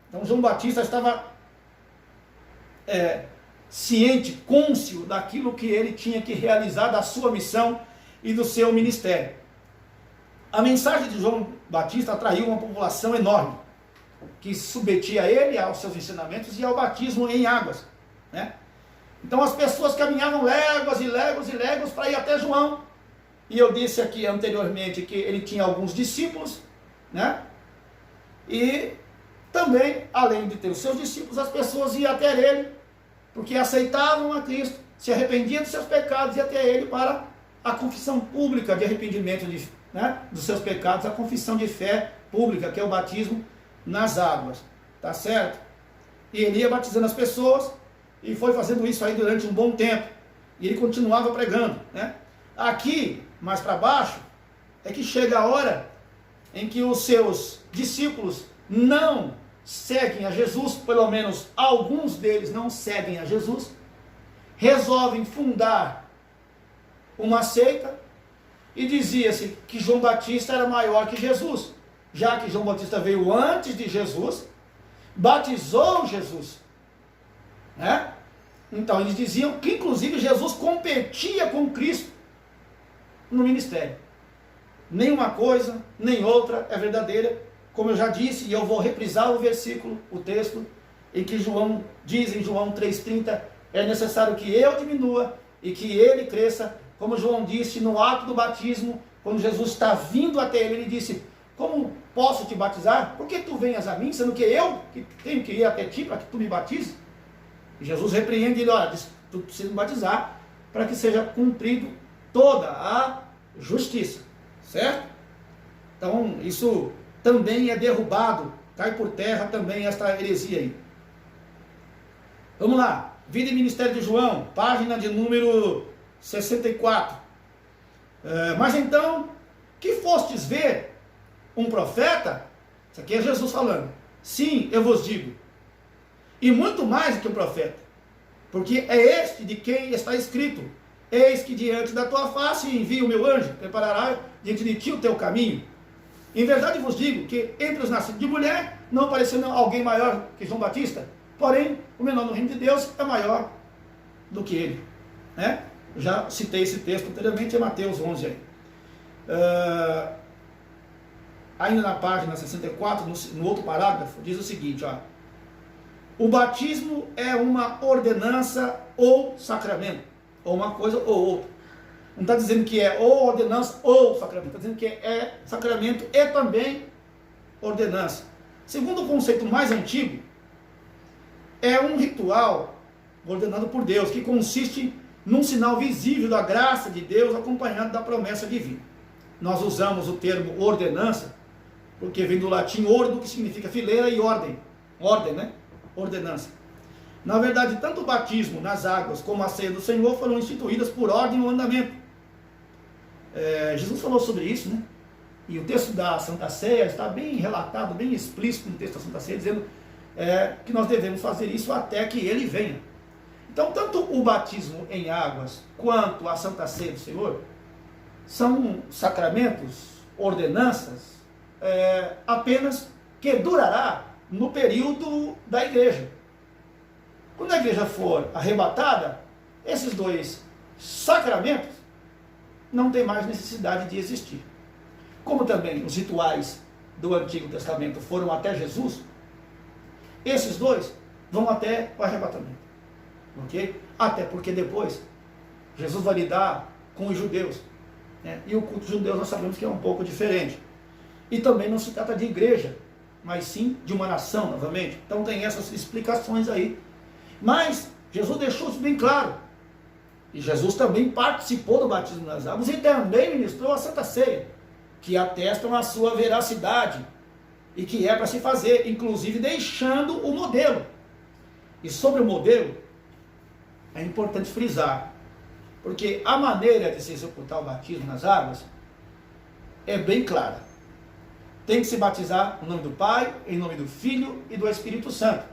Então João Batista estava ciente, cônscio daquilo que ele tinha que realizar, da sua missão e do seu ministério. A mensagem de João Batista atraiu uma população enorme, que se submetia a ele, aos seus ensinamentos e ao batismo em águas, né? Então as pessoas caminhavam léguas e léguas e léguas para ir até João. E eu disse aqui anteriormente que ele tinha alguns discípulos, né? E também, além de ter os seus discípulos, as pessoas iam até ele, porque aceitavam a Cristo, se arrependiam dos seus pecados e até ele para a confissão pública de arrependimento dos seus pecados, a confissão de fé pública, que é o batismo nas águas, tá certo? E ele ia batizando as pessoas, e foi fazendo isso aí durante um bom tempo, e ele continuava pregando, né? Aqui, mais para baixo, é que chega a hora em que os seus discípulos não seguem a Jesus, pelo menos alguns deles não seguem a Jesus, resolvem fundar uma seita, e dizia-se que João Batista era maior que Jesus, já que João Batista veio antes de Jesus, batizou Jesus, né? Então eles diziam que inclusive Jesus competia com Cristo no ministério. Nem uma coisa, nem outra é verdadeira, como eu já disse, e eu vou reprisar o versículo, o texto, em que João diz em João 3,30, é necessário que eu diminua e que ele cresça. Como João disse no ato do batismo, quando Jesus está vindo até ele, ele disse: como posso te batizar? Por que tu venhas a mim, sendo que eu que tenho que ir até ti para que tu me batizes? E Jesus repreende ele: olha, tu precisa me batizar para que seja cumprido toda a justiça, certo? Então isso também é derrubado, cai por terra também esta heresia aí. Vamos lá, Vida e Ministério de João, página de número 64. Mas então, que fostes ver um profeta? Isso aqui é Jesus falando. Sim, eu vos digo, e muito mais do que um profeta, porque é este de quem está escrito: eis que diante da tua face envio o meu anjo, preparará diante de ti o teu caminho. Em verdade vos digo que entre os nascidos de mulher não apareceu alguém maior que João Batista, porém o menor no reino de Deus é maior do que ele, né? Já citei esse texto anteriormente, é Mateus 11 aí. Ainda na página 64, no outro parágrafo, diz o seguinte, ó: o batismo é uma ordenança ou sacramento, ou uma coisa ou outra. Não está dizendo que é ou ordenança ou sacramento, está dizendo que é sacramento e também ordenança. Segundo o conceito mais antigo, é um ritual ordenado por Deus, que consiste num sinal visível da graça de Deus acompanhado da promessa divina. Nós usamos o termo ordenança porque vem do latim ordo, que significa fileira, e ordem, né? Ordenança. Na verdade, tanto o batismo nas águas como a ceia do Senhor foram instituídas por ordem ou andamento. Jesus falou sobre isso, né? E o texto da Santa Ceia está bem relatado, bem explícito no texto da Santa Ceia, dizendo que nós devemos fazer isso até que ele venha. Então, tanto o batismo em águas quanto a Santa Ceia do Senhor são sacramentos, ordenanças, apenas que durará no período da igreja. Quando a igreja for arrebatada, esses dois sacramentos não tem mais necessidade de existir. Como também os rituais do Antigo Testamento foram até Jesus, esses dois vão até o arrebatamento. Ok? Até porque depois Jesus vai lidar com os judeus, né? E o culto judeu nós sabemos que é um pouco diferente. E também não se trata de igreja, mas sim de uma nação, novamente. Então tem essas explicações aí. Mas Jesus deixou isso bem claro. E Jesus também participou do batismo nas águas e também ministrou a Santa Ceia, que atestam a sua veracidade e que é para se fazer, inclusive deixando o modelo. E sobre o modelo, é importante frisar, porque a maneira de se executar o batismo nas águas é bem clara. Tem que se batizar no nome do Pai, em nome do Filho e do Espírito Santo.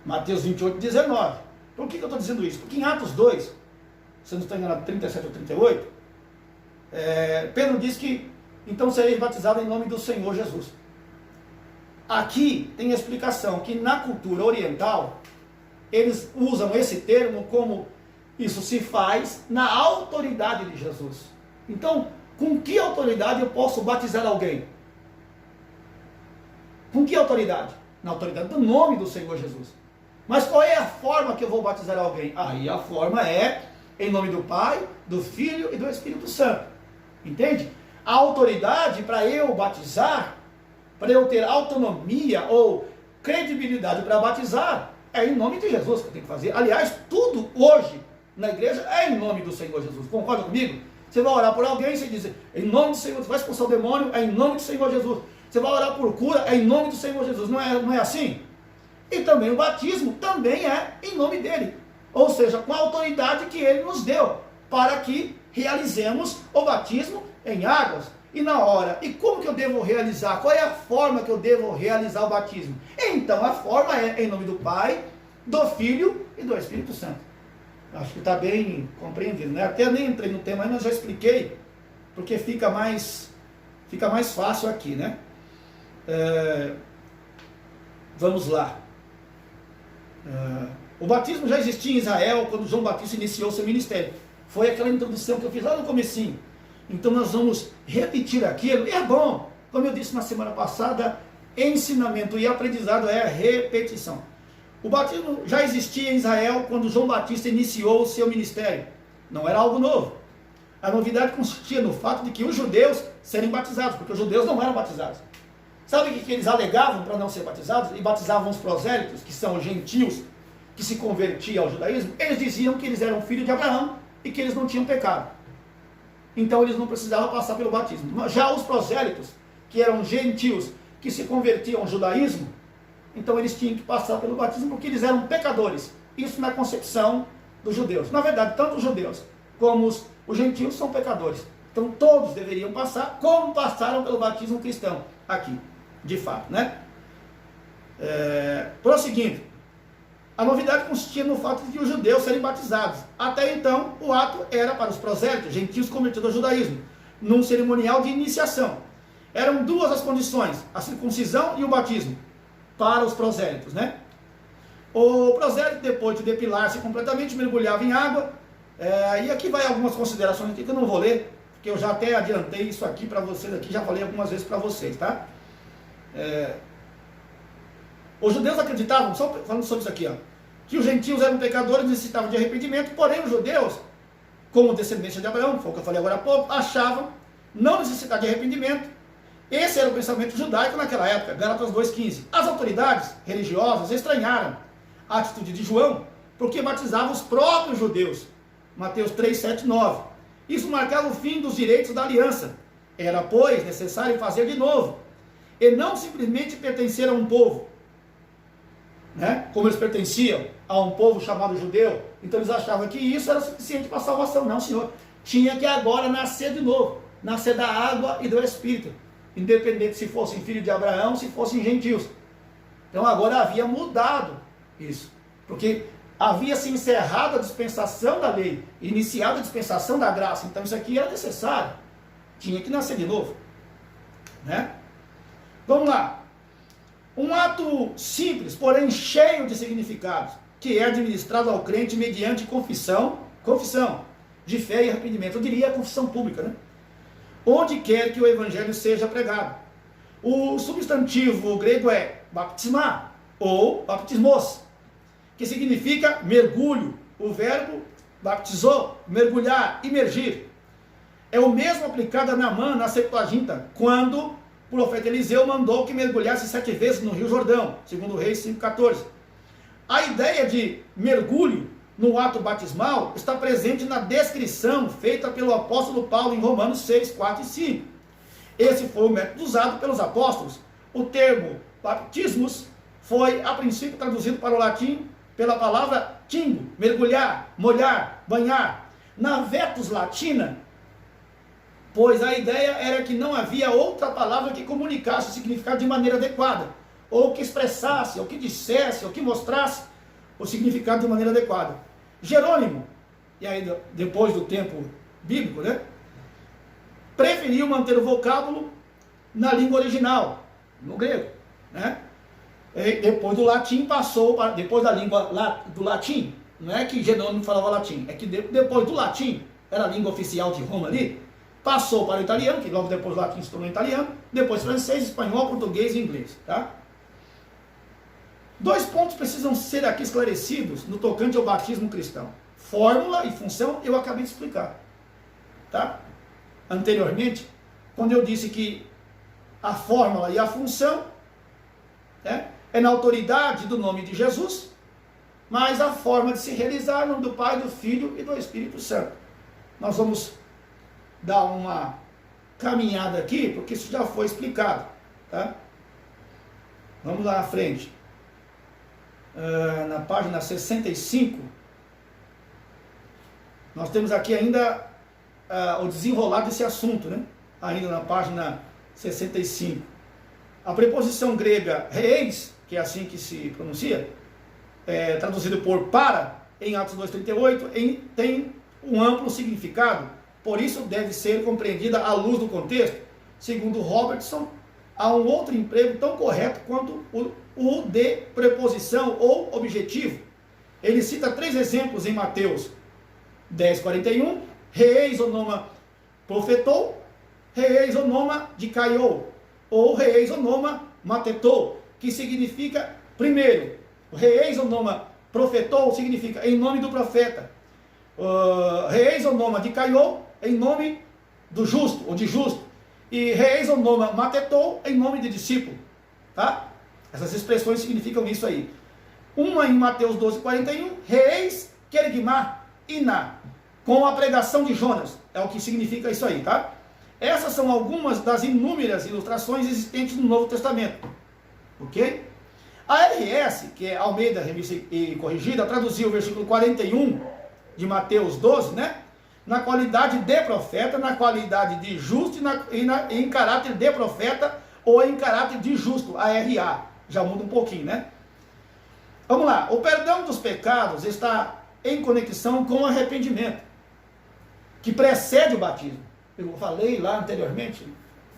Mateus 28, 19. Por que eu estou dizendo isso? Porque em Atos 2, se não estou enganado, 37 ou 38, Pedro diz que então sereis batizados em nome do Senhor Jesus. Aqui tem a explicação que na cultura oriental, eles usam esse termo como isso se faz na autoridade de Jesus. Então, com que autoridade eu posso batizar alguém? Com que autoridade? Na autoridade do nome do Senhor Jesus. Mas qual é a forma que eu vou batizar alguém? Aí a forma é em nome do Pai, do Filho e do Espírito Santo. Entende? A autoridade para eu batizar, para eu ter autonomia ou credibilidade para batizar, é em nome de Jesus que eu tenho que fazer. Aliás, tudo hoje na igreja é em nome do Senhor Jesus. Concorda comigo? Você vai orar por alguém e você diz, em nome do Senhor, você vai expulsar o demônio, é em nome do Senhor Jesus. Você vai orar por cura, é em nome do Senhor Jesus. Não é assim? E também o batismo também é em nome dele. Ou seja, com a autoridade que ele nos deu, para que realizemos o batismo em águas. E na hora, e como que eu devo realizar? Qual é a forma que eu devo realizar o batismo? Então a forma é em nome do Pai, do Filho e do Espírito Santo. Acho que está bem compreendido, né? Até nem entrei no tema, mas já expliquei, porque fica mais fácil aqui, né? Vamos lá. O batismo já existia em Israel quando João Batista iniciou seu ministério. Foi aquela introdução que eu fiz lá no comecinho. Então nós vamos repetir aquilo. E é bom, como eu disse na semana passada, ensinamento e aprendizado é a repetição. O batismo já existia em Israel quando João Batista iniciou o seu ministério. Não era algo novo. A novidade consistia no fato de que os judeus serem batizados, porque os judeus não eram batizados. Sabe o que eles alegavam para não ser batizados? E batizavam os prosélitos, que são os gentios, que se convertiam ao judaísmo. Eles diziam que eles eram filhos de Abraão e que eles não tinham pecado. Então eles não precisavam passar pelo batismo. Já os prosélitos, que eram gentios, que se convertiam ao judaísmo, então eles tinham que passar pelo batismo porque eles eram pecadores. Isso na concepção dos judeus. Na verdade, tanto os judeus como os gentios são pecadores. Então todos deveriam passar, como passaram pelo batismo cristão aqui, de fato, né? Prosseguindo, a novidade consistia no fato de que os judeus serem batizados. Até então, o ato era para os prosélitos, gentios convertidos ao judaísmo, num cerimonial de iniciação. Eram duas as condições, a circuncisão e o batismo, para os prosélitos, né? O prosélito, depois de depilar-se completamente, mergulhava em água. E aqui vai algumas considerações aqui que eu não vou ler, porque eu já até adiantei isso aqui para vocês, aqui já falei algumas vezes para vocês, tá? Os judeus acreditavam, só falando sobre isso aqui, ó, que os gentios eram pecadores e necessitavam de arrependimento, porém os judeus, como descendência de Abraão, foi o que eu falei agora há pouco, achavam não necessitar de arrependimento. Esse era o pensamento judaico naquela época, Gálatas 2,15. As autoridades religiosas estranharam a atitude de João, porque batizava os próprios judeus, Mateus 3, 7, 9. Isso marcava o fim dos direitos da aliança. Era, pois, necessário fazer de novo, e não simplesmente pertencer a um povo, né? Como eles pertenciam a um povo chamado judeu, então eles achavam que isso era suficiente para a salvação. Não, senhor, tinha que agora nascer de novo, nascer da água e do Espírito, independente se fossem filhos de Abraão, se fossem gentios. Então agora havia mudado isso, porque havia se encerrado a dispensação da lei, iniciado a dispensação da graça. Então isso aqui era necessário, tinha que nascer de novo, né? Vamos lá. Um ato simples, porém cheio de significados, que é administrado ao crente mediante confissão de fé e arrependimento. Eu diria a confissão pública, né? Onde quer que o evangelho seja pregado. O substantivo grego é baptismar ou baptismos, que significa mergulho. O verbo baptizou, mergulhar, imergir. É o mesmo aplicado a Naamã na Septuaginta, quando o profeta Eliseu mandou que mergulhasse 7 vezes no Rio Jordão, segundo Reis 5,14. A ideia de mergulho no ato batismal está presente na descrição feita pelo apóstolo Paulo em Romanos 6, 4 e 5. Esse foi o método usado pelos apóstolos. O termo batismos foi, a princípio, traduzido para o latim pela palavra timbo, mergulhar, molhar, banhar. Na Vetus Latina, pois a ideia era que não havia outra palavra que comunicasse o significado de maneira adequada, ou que expressasse, ou que dissesse, ou que mostrasse o significado de maneira adequada. Jerônimo, e aí depois do tempo bíblico, né, preferiu manter o vocábulo na língua original, no grego, né? E depois do latim passou para, depois da língua do latim, não é que Jerônimo falava latim, é que depois do latim, era a língua oficial de Roma ali, passou para o italiano, que logo depois do latim se tornou italiano, depois francês, espanhol, português e inglês, tá? 2 pontos precisam ser aqui esclarecidos no tocante ao batismo cristão. Fórmula e função eu acabei de explicar, tá? Anteriormente, quando eu disse que a fórmula e a função, né, é na autoridade do nome de Jesus, mas a forma de se realizar no nome do Pai, do Filho e do Espírito Santo. Nós vamos dar uma caminhada aqui, porque isso já foi explicado, tá? Vamos lá na frente. Na página 65, nós temos aqui ainda o desenrolar desse assunto, né? Ainda na página 65. A preposição grega reis, que é assim que se pronuncia, traduzido por para, em Atos 2,38, tem um amplo significado, por isso deve ser compreendida à luz do contexto. Segundo Robertson, há um outro emprego tão correto quanto o de preposição ou objetivo. Ele cita 3 exemplos em Mateus 10,41, reis onoma profetou, reis onoma dikaiou, ou reis onoma matetou, que significa, primeiro, reis onoma profetou significa em nome do profeta, reis onoma dikaiou, em nome do justo, ou de justo, e reis onoma matetou, em nome de discípulo, tá? Essas expressões significam isso aí. Uma em Mateus 12,41, reis querigmá iná, com a pregação de Jonas, é o que significa isso aí, tá? Essas são algumas das inúmeras ilustrações existentes no Novo Testamento, ok? A RS, que é Almeida, Revista e Corrigida, traduziu o versículo 41 de Mateus 12, né? Na qualidade de profeta, na qualidade de justo e em caráter de profeta ou em caráter de justo, a RA. Já muda um pouquinho, né? Vamos lá. O perdão dos pecados está em conexão com o arrependimento, que precede o batismo. Eu falei lá anteriormente,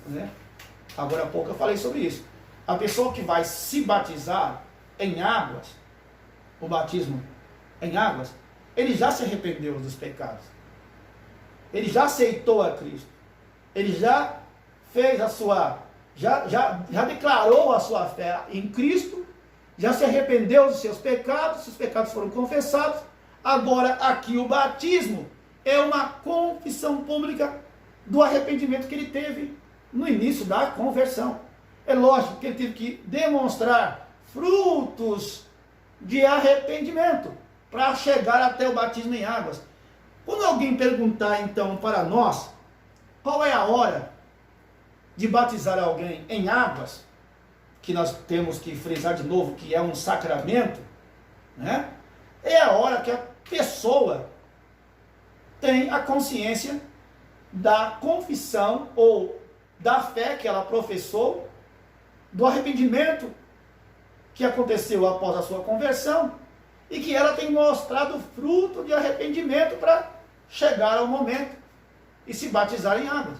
né? Agora há pouco eu falei sobre isso. A pessoa que vai se batizar em águas, o batismo em águas, ele já se arrependeu dos pecados. Ele já aceitou a Cristo. Ele já fez a sua, já declarou a sua fé em Cristo, já se arrependeu dos seus pecados, seus pecados foram confessados. Agora aqui o batismo é uma confissão pública do arrependimento que ele teve no início da conversão. É lógico que ele teve que demonstrar frutos de arrependimento para chegar até o batismo em águas. Quando alguém perguntar então para nós qual é a hora de batizar alguém em águas, que nós temos que frisar de novo que é um sacramento, né? É a hora que a pessoa tem a consciência da confissão ou da fé que ela professou, do arrependimento que aconteceu após a sua conversão e que ela tem mostrado fruto de arrependimento para chegar ao momento e se batizar em águas.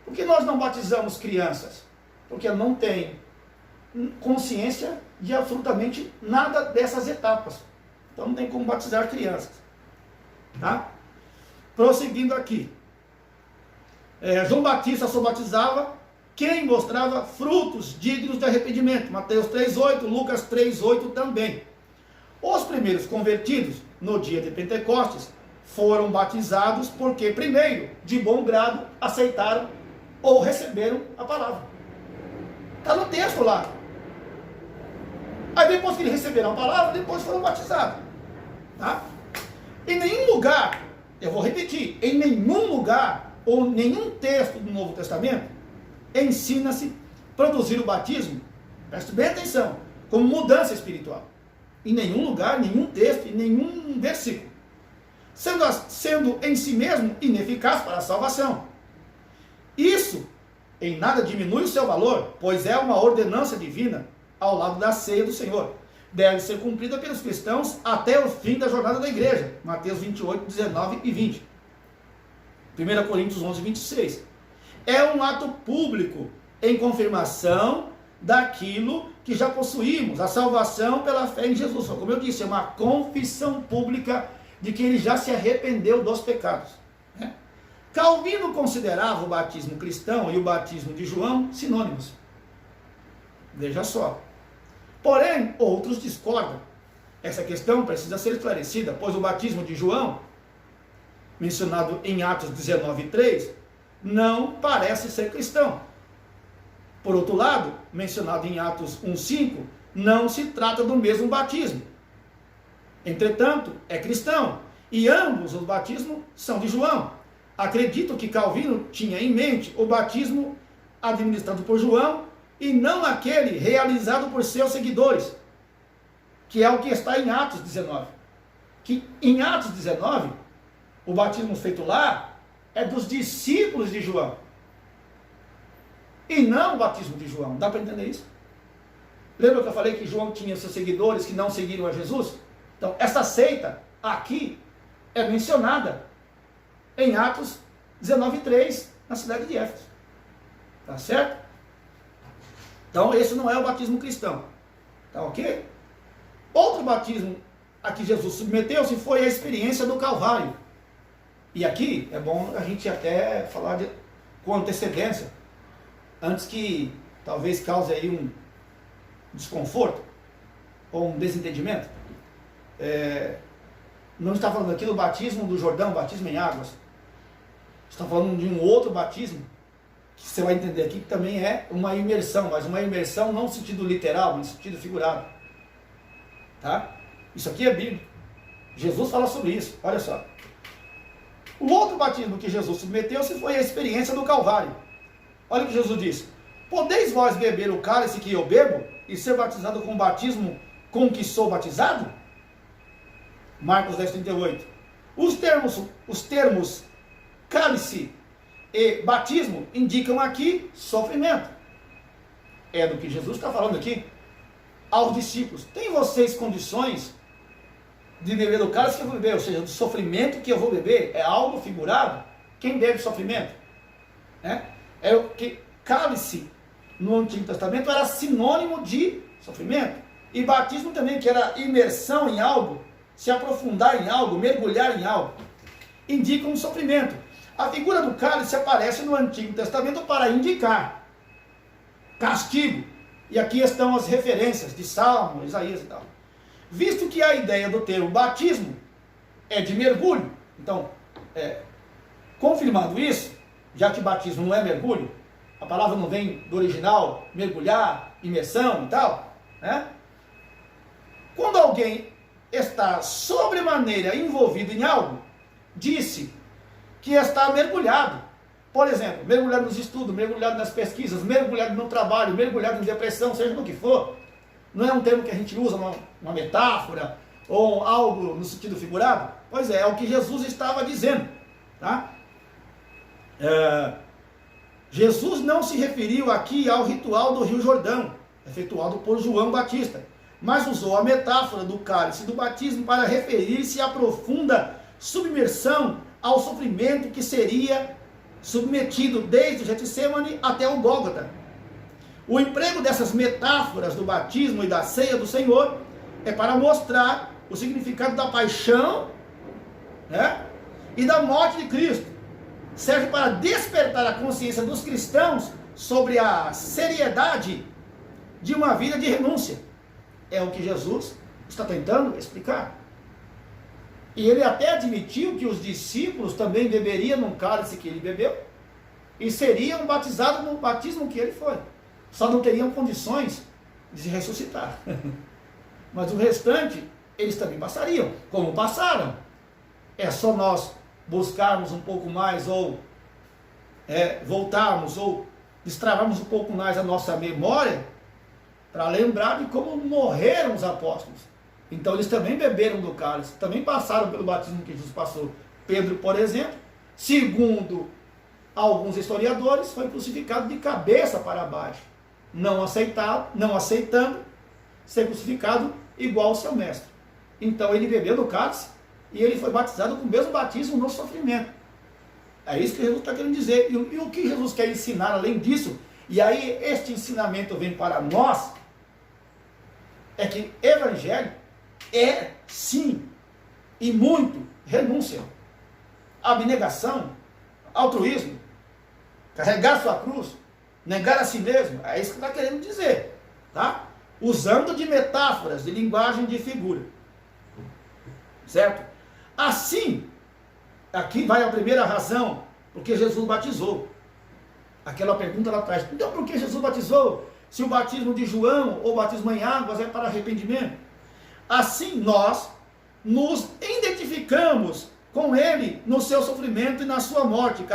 Por que nós não batizamos crianças? Porque não tem consciência de absolutamente nada dessas etapas. Então não tem como batizar crianças. Tá? Prosseguindo aqui. João Batista só batizava quem mostrava frutos dignos de arrependimento. Mateus 3,8, Lucas 3,8 também. Os primeiros convertidos no dia de Pentecostes foram batizados porque, primeiro, de bom grado, aceitaram ou receberam a palavra. Está no texto lá. Aí depois que eles receberam a palavra, depois foram batizados. Tá? Em nenhum lugar, eu vou repetir, em nenhum lugar ou nenhum texto do Novo Testamento ensina-se produzir o batismo, preste bem atenção, como mudança espiritual. Em nenhum lugar, nenhum texto, em nenhum versículo. Sendo em si mesmo ineficaz para a salvação. Isso em nada diminui o seu valor, pois é uma ordenança divina ao lado da ceia do Senhor. Deve ser cumprida pelos cristãos até o fim da jornada da igreja. Mateus 28, 19 e 20. 1 Coríntios 11, 26. É um ato público em confirmação daquilo que já possuímos, a salvação pela fé em Jesus. Como eu disse, é uma confissão pública de que ele já se arrependeu dos pecados. Calvino considerava o batismo cristão e o batismo de João sinônimos. Veja só. Porém, outros discordam. Essa questão precisa ser esclarecida, pois o batismo de João, mencionado em Atos 19:3, não parece ser cristão. Por outro lado, mencionado em Atos 1:5, não se trata do mesmo batismo. Entretanto, é cristão, e ambos os batismos são de João. Acredito que Calvino tinha em mente o batismo administrado por João e não aquele realizado por seus seguidores, que é o que está em Atos 19. Que em Atos 19, o batismo feito lá é dos discípulos de João, e não o batismo de João. Dá para entender isso? Lembra que eu falei que João tinha seus seguidores que não seguiram a Jesus? Então, essa seita aqui é mencionada em Atos 19:3, na cidade de Éfeso. Tá certo? Então, esse não é o batismo cristão. Tá ok? Outro batismo a que Jesus submeteu-se foi a experiência do Calvário. E aqui é bom a gente até falar com antecedência, antes que talvez cause aí um desconforto ou um desentendimento. Não está falando aqui do batismo do Jordão, batismo em águas. Está falando de um outro batismo, que você vai entender aqui que também é uma imersão, mas uma imersão não no sentido literal, mas no sentido figurado. Tá? Isso aqui é bíblico. Jesus fala sobre isso, olha só. O outro batismo que Jesus submeteu-se foi a experiência do Calvário. Olha o que Jesus disse: podeis vós beber o cálice que eu bebo e ser batizado com o batismo com que sou batizado? Marcos 10:38. Os termos cálice e batismo indicam aqui sofrimento. É do que Jesus está falando aqui aos discípulos. Tem vocês condições de beber do cálice que eu vou beber? Ou seja, do sofrimento que eu vou beber? É algo figurado? Quem bebe sofrimento? É o que cálice no Antigo Testamento era sinônimo de sofrimento. E batismo também, que era imersão em algo, se aprofundar em algo, mergulhar em algo, indica um sofrimento. A figura do cálice aparece no Antigo Testamento para indicar castigo. E aqui estão as referências de Salmo, Isaías e tal. Visto que a ideia do termo batismo é de mergulho, então, confirmando isso, já que batismo não é mergulho, a palavra não vem do original, mergulhar, imersão e tal, né? Quando alguém está sobremaneira envolvido em algo, disse que está mergulhado. Por exemplo, mergulhado nos estudos, mergulhado nas pesquisas, mergulhado no trabalho, mergulhado em depressão, seja no que for. Não é um termo que a gente usa, uma metáfora, ou algo no sentido figurado? Pois é o que Jesus estava dizendo. Tá? Jesus não se referiu aqui ao ritual do Rio Jordão, efetuado por João Batista, mas usou a metáfora do cálice do batismo para referir-se à profunda submersão ao sofrimento que seria submetido desde o Getsemane até o Gólgota. O emprego dessas metáforas do batismo e da ceia do Senhor é para mostrar o significado da paixão, né, e da morte de Cristo. Serve para despertar a consciência dos cristãos sobre a seriedade de uma vida de renúncia. É o que Jesus está tentando explicar. E ele até admitiu que os discípulos também beberiam no cálice que ele bebeu e seriam batizados no batismo que ele foi. Só não teriam condições de se ressuscitar. mas o restante eles também passariam, como passaram. É só nós buscarmos um pouco mais, ou voltarmos, ou destravarmos um pouco mais a nossa memória, para lembrar de como morreram os apóstolos. Então eles também beberam do cálice, também passaram pelo batismo que Jesus passou. Pedro, por exemplo, segundo alguns historiadores, foi crucificado de cabeça para baixo, não aceitando ser crucificado igual ao seu mestre. Então ele bebeu do cálice e ele foi batizado com o mesmo batismo no sofrimento. É isso que Jesus está querendo dizer. E o que Jesus quer ensinar além disso, e aí este ensinamento vem para nós, é que evangelho é sim e muito renúncia, abnegação, altruísmo, carregar sua cruz, negar a si mesmo. É isso que está querendo dizer, tá? Usando de metáforas, de linguagem, de figura, certo? Assim, aqui vai a primeira razão porque Jesus batizou. Aquela pergunta lá atrás, então por que Jesus batizou? Se o batismo de João ou o batismo em águas é para arrependimento. Assim nós nos identificamos com ele no seu sofrimento e na sua morte,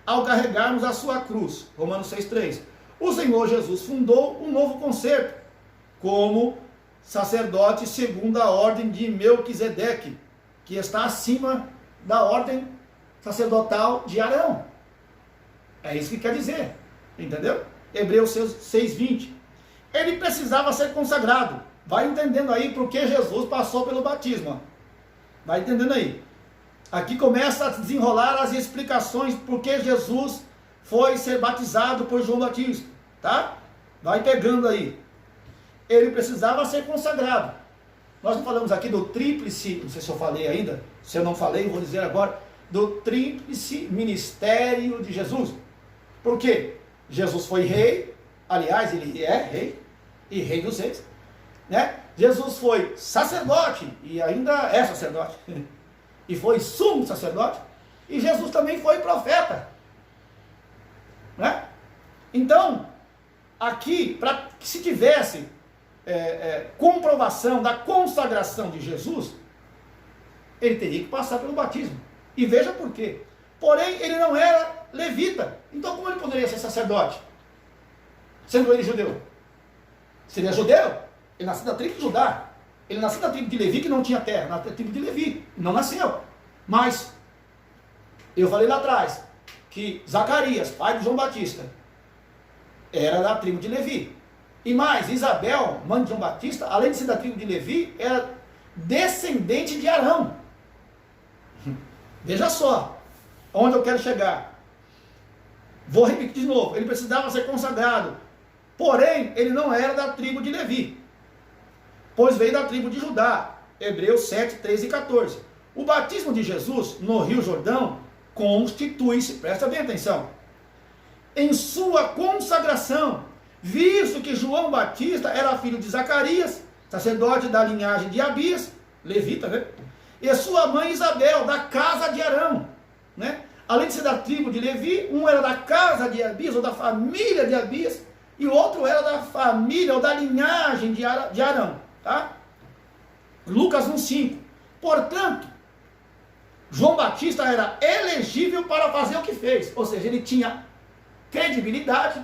ao carregarmos a sua cruz. Romanos 6,3. O Senhor Jesus fundou um novo conceito, como sacerdote segundo a ordem de Melquisedeque, que está acima da ordem sacerdotal de Arão. É isso que quer dizer, entendeu? Hebreus 6,20. Ele precisava ser consagrado. Vai entendendo aí por que Jesus passou pelo batismo. Ó. Vai entendendo aí. Aqui começa a desenrolar as explicações por que Jesus foi ser batizado por João Batista. Tá? Vai pegando aí. Ele precisava ser consagrado. Nós não falamos aqui do tríplice, não sei se eu falei ainda, se eu não falei, eu vou dizer agora, do tríplice ministério de Jesus. Por quê? Jesus foi rei, aliás, ele é rei, e rei dos reis, né? Jesus foi sacerdote, e ainda é sacerdote, e foi sumo sacerdote, e Jesus também foi profeta, né? Então, aqui, para que se tivesse comprovação da consagração de Jesus, ele teria que passar pelo batismo. E veja por quê. Porém, ele não era levita. Então, como ele poderia ser sacerdote? Sendo ele judeu. Seria judeu? Ele nasceu da tribo de Judá. Ele nasceu da tribo de Levi, que não tinha terra. Na tribo de Levi. Não nasceu. Mas, eu falei lá atrás, que Zacarias, pai de João Batista, era da tribo de Levi. E mais, Isabel, mãe de João Batista, além de ser da tribo de Levi, era descendente de Arão. Veja só, onde eu quero chegar. Vou repetir de novo, ele precisava ser consagrado, porém, ele não era da tribo de Levi, pois veio da tribo de Judá, Hebreus 7, 13 e 14. O batismo de Jesus no Rio Jordão constitui-se, presta bem atenção, em sua consagração, visto que João Batista era filho de Zacarias, sacerdote da linhagem de Abias, levita, né? E sua mãe Isabel, da casa de Arão, né? Além de ser da tribo de Levi, um era da casa de Abias, ou da família de Abias, e o outro era da família, ou da linhagem de Arão, tá? Lucas 1,5. Portanto, João Batista era elegível para fazer o que fez, ou seja, ele tinha credibilidade,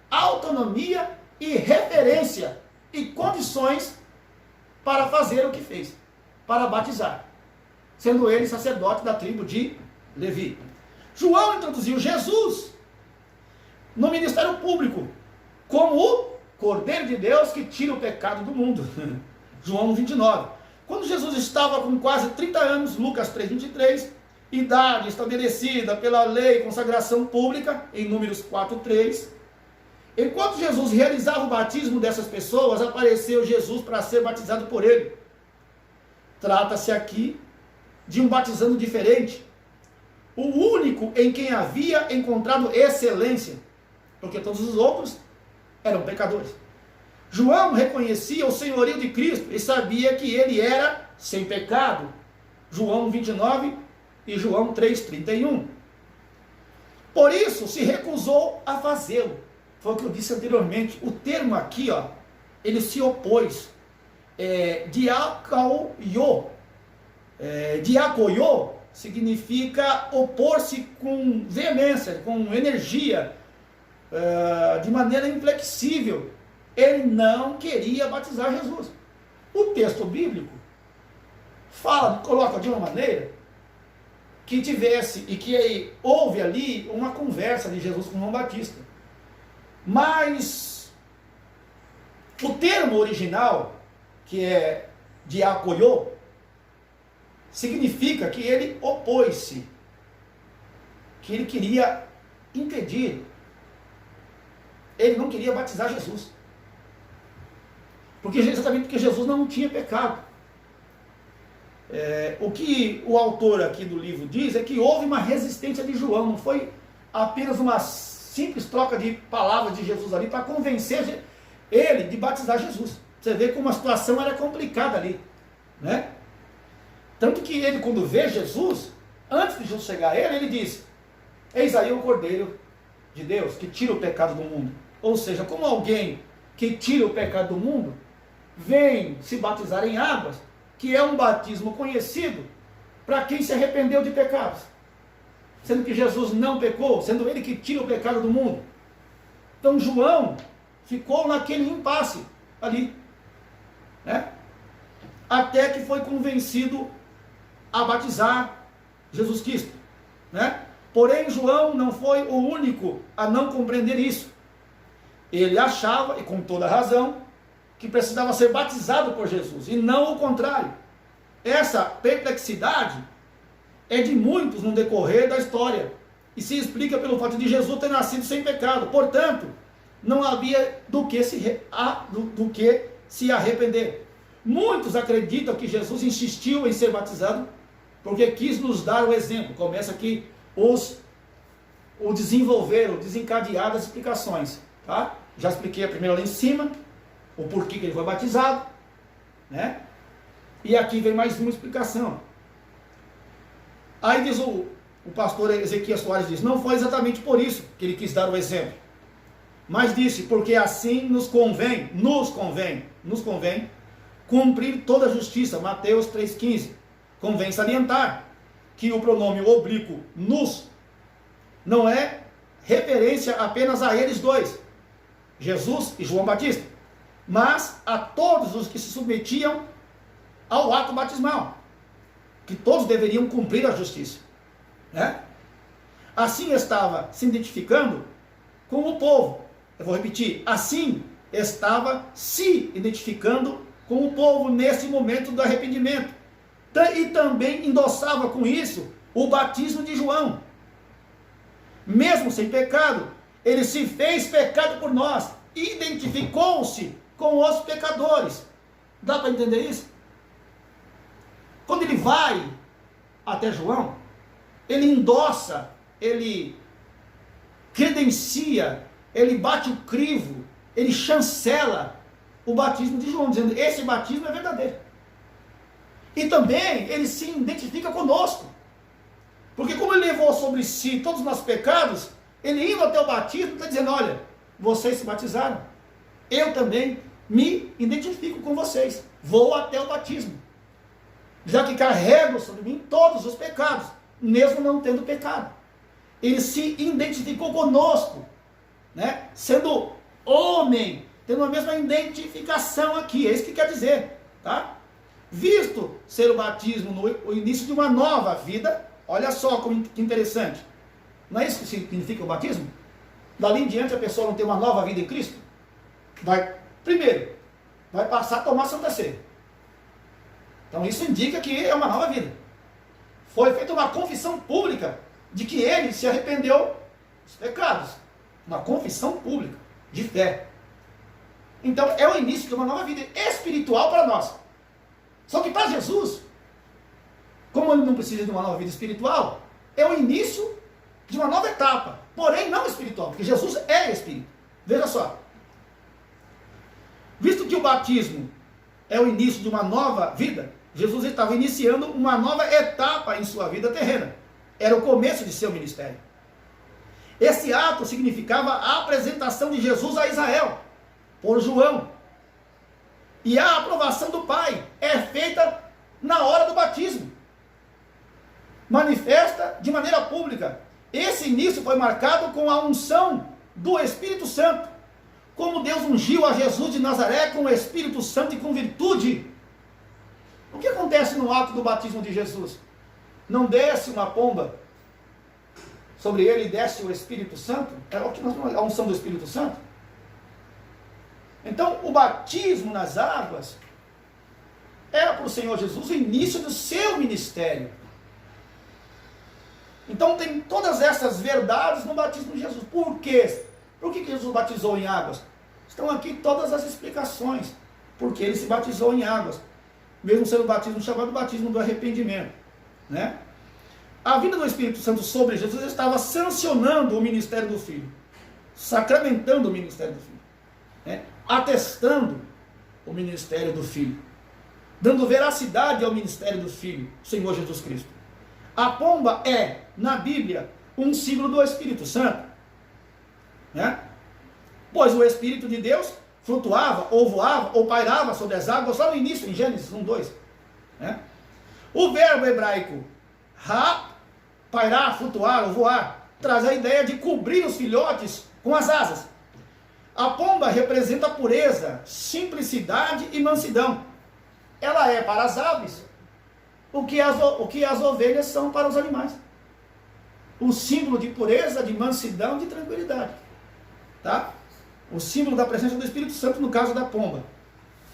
autonomia e referência e condições para fazer o que fez, para batizar, sendo ele sacerdote da tribo de Levi. João introduziu Jesus no ministério público como o Cordeiro de Deus que tira o pecado do mundo. João 29. Quando Jesus estava com quase 30 anos, Lucas 3,23, idade estabelecida pela lei, consagração pública, em Números 4,3, enquanto Jesus realizava o batismo dessas pessoas, apareceu Jesus para ser batizado por ele. Trata-se aqui de um batizando diferente, o único em quem havia encontrado excelência, porque todos os outros eram pecadores. João reconhecia o senhorio de Cristo e sabia que ele era sem pecado. João 29 e João 3,31. Por isso se recusou a fazê-lo. Foi o que eu disse anteriormente. O termo aqui, ó, ele se opôs. diakoio. Diakoio significa opor-se com veemência, com energia, de maneira inflexível. Ele não queria batizar Jesus. O texto bíblico coloca de uma maneira que tivesse, e que houve ali uma conversa de Jesus com João Batista. Mas o termo original, que é diakoio, significa que ele opôs-se, que ele queria impedir, ele não queria batizar Jesus. Exatamente porque Jesus não tinha pecado. O que o autor aqui do livro diz é que houve uma resistência de João, não foi apenas uma simples troca de palavras de Jesus ali para convencer ele de batizar Jesus. Você vê como a situação era complicada ali, né? Tanto que ele, quando vê Jesus, antes de Jesus chegar a ele diz: eis aí o Cordeiro de Deus que tira o pecado do mundo. Ou seja, como alguém que tira o pecado do mundo vem se batizar em águas, que é um batismo conhecido para quem se arrependeu de pecados, sendo que Jesus não pecou, sendo ele que tira o pecado do mundo. Então João ficou naquele impasse ali, né? Até que foi convencido a batizar Jesus Cristo, né? Porém João não foi o único a não compreender isso. Ele achava, e com toda razão, que precisava ser batizado por Jesus, e não o contrário. Essa perplexidade é de muitos no decorrer da história, e se explica pelo fato de Jesus ter nascido sem pecado. Portanto, não havia do que se arrepender. Muitos acreditam que Jesus insistiu em ser batizado porque quis nos dar o exemplo. Começa aqui o desenvolver, o desencadear das explicações, tá? Já expliquei a primeira lá em cima, o porquê que ele foi batizado, né? E aqui vem mais uma explicação. Aí diz o pastor Ezequias Soares, diz: não foi exatamente por isso que ele quis dar o exemplo, mas disse: porque assim nos convém cumprir toda a justiça. Mateus 3,15. Convém salientar que o pronome oblíquo nos não é referência apenas a eles dois, Jesus e João Batista, mas a todos os que se submetiam ao ato batismal, que todos deveriam cumprir a justiça, né? Assim estava se identificando com o povo. Eu vou repetir: assim estava se identificando com o povo nesse momento do arrependimento, e também endossava com isso o batismo de João. Mesmo sem pecado, ele se fez pecado por nós, identificou-se com os pecadores. Dá para entender isso? Quando ele vai até João, ele endossa, ele credencia, ele bate o crivo, ele chancela o batismo de João, dizendo: esse batismo é verdadeiro. E também ele se identifica conosco, porque como ele levou sobre si todos os nossos pecados, ele indo até o batismo está dizendo: olha, vocês se batizaram, eu também me identifico com vocês, vou até o batismo, já que carrego sobre mim todos os pecados, mesmo não tendo pecado. Ele se identificou conosco, né? Sendo homem, tendo a mesma identificação aqui, é isso que quer dizer, tá? Visto ser o batismo o início de uma nova vida, olha só que interessante, não é isso que significa o batismo? Dali em diante a pessoa não tem uma nova vida em Cristo? Primeiro, vai passar a tomar Santa Ceia. Então isso indica que é uma nova vida. Foi feita uma confissão pública de que ele se arrependeu dos pecados. Uma confissão pública de fé. Então é o início de uma nova vida espiritual para nós. Só que para Jesus, como ele não precisa de uma nova vida espiritual, é o início de uma nova etapa, porém não espiritual, porque Jesus é Espírito. Veja só. Visto que o batismo é o início de uma nova vida, Jesus estava iniciando uma nova etapa em sua vida terrena. Era o começo de seu ministério. Esse ato significava a apresentação de Jesus a Israel, por João. E a aprovação do Pai é feita na hora do batismo. Manifesta de maneira pública. Esse início foi marcado com a unção do Espírito Santo. Como Deus ungiu a Jesus de Nazaré com o Espírito Santo e com virtude. O que acontece no ato do batismo de Jesus? Não desce uma pomba sobre ele e desce o Espírito Santo? É a unção do Espírito Santo? Então, o batismo nas águas era para o Senhor Jesus o início do seu ministério. Então, tem todas essas verdades no batismo de Jesus. Por quê? Por que Jesus batizou em águas? Estão aqui todas as explicações. Porque ele se batizou em águas. Mesmo sendo um batismo chamado batismo do arrependimento. Né? A vinda do Espírito Santo sobre Jesus estava sancionando o ministério do Filho. Sacramentando o ministério do Filho. Né? Atestando o ministério do Filho. Dando veracidade ao ministério do Filho, o Senhor Jesus Cristo. A pomba é, na Bíblia, um símbolo do Espírito Santo. Né? Pois o Espírito de Deus flutuava, ou voava, ou pairava sobre as águas, lá no início, em Gênesis 1:2. Né? O verbo hebraico ra, pairar, flutuar ou voar, traz a ideia de cobrir os filhotes com as asas. A pomba representa pureza, simplicidade e mansidão. Ela é para as aves o que as ovelhas são para os animais. O símbolo de pureza, de mansidão, de tranquilidade. Tá? O símbolo da presença do Espírito Santo no caso da pomba.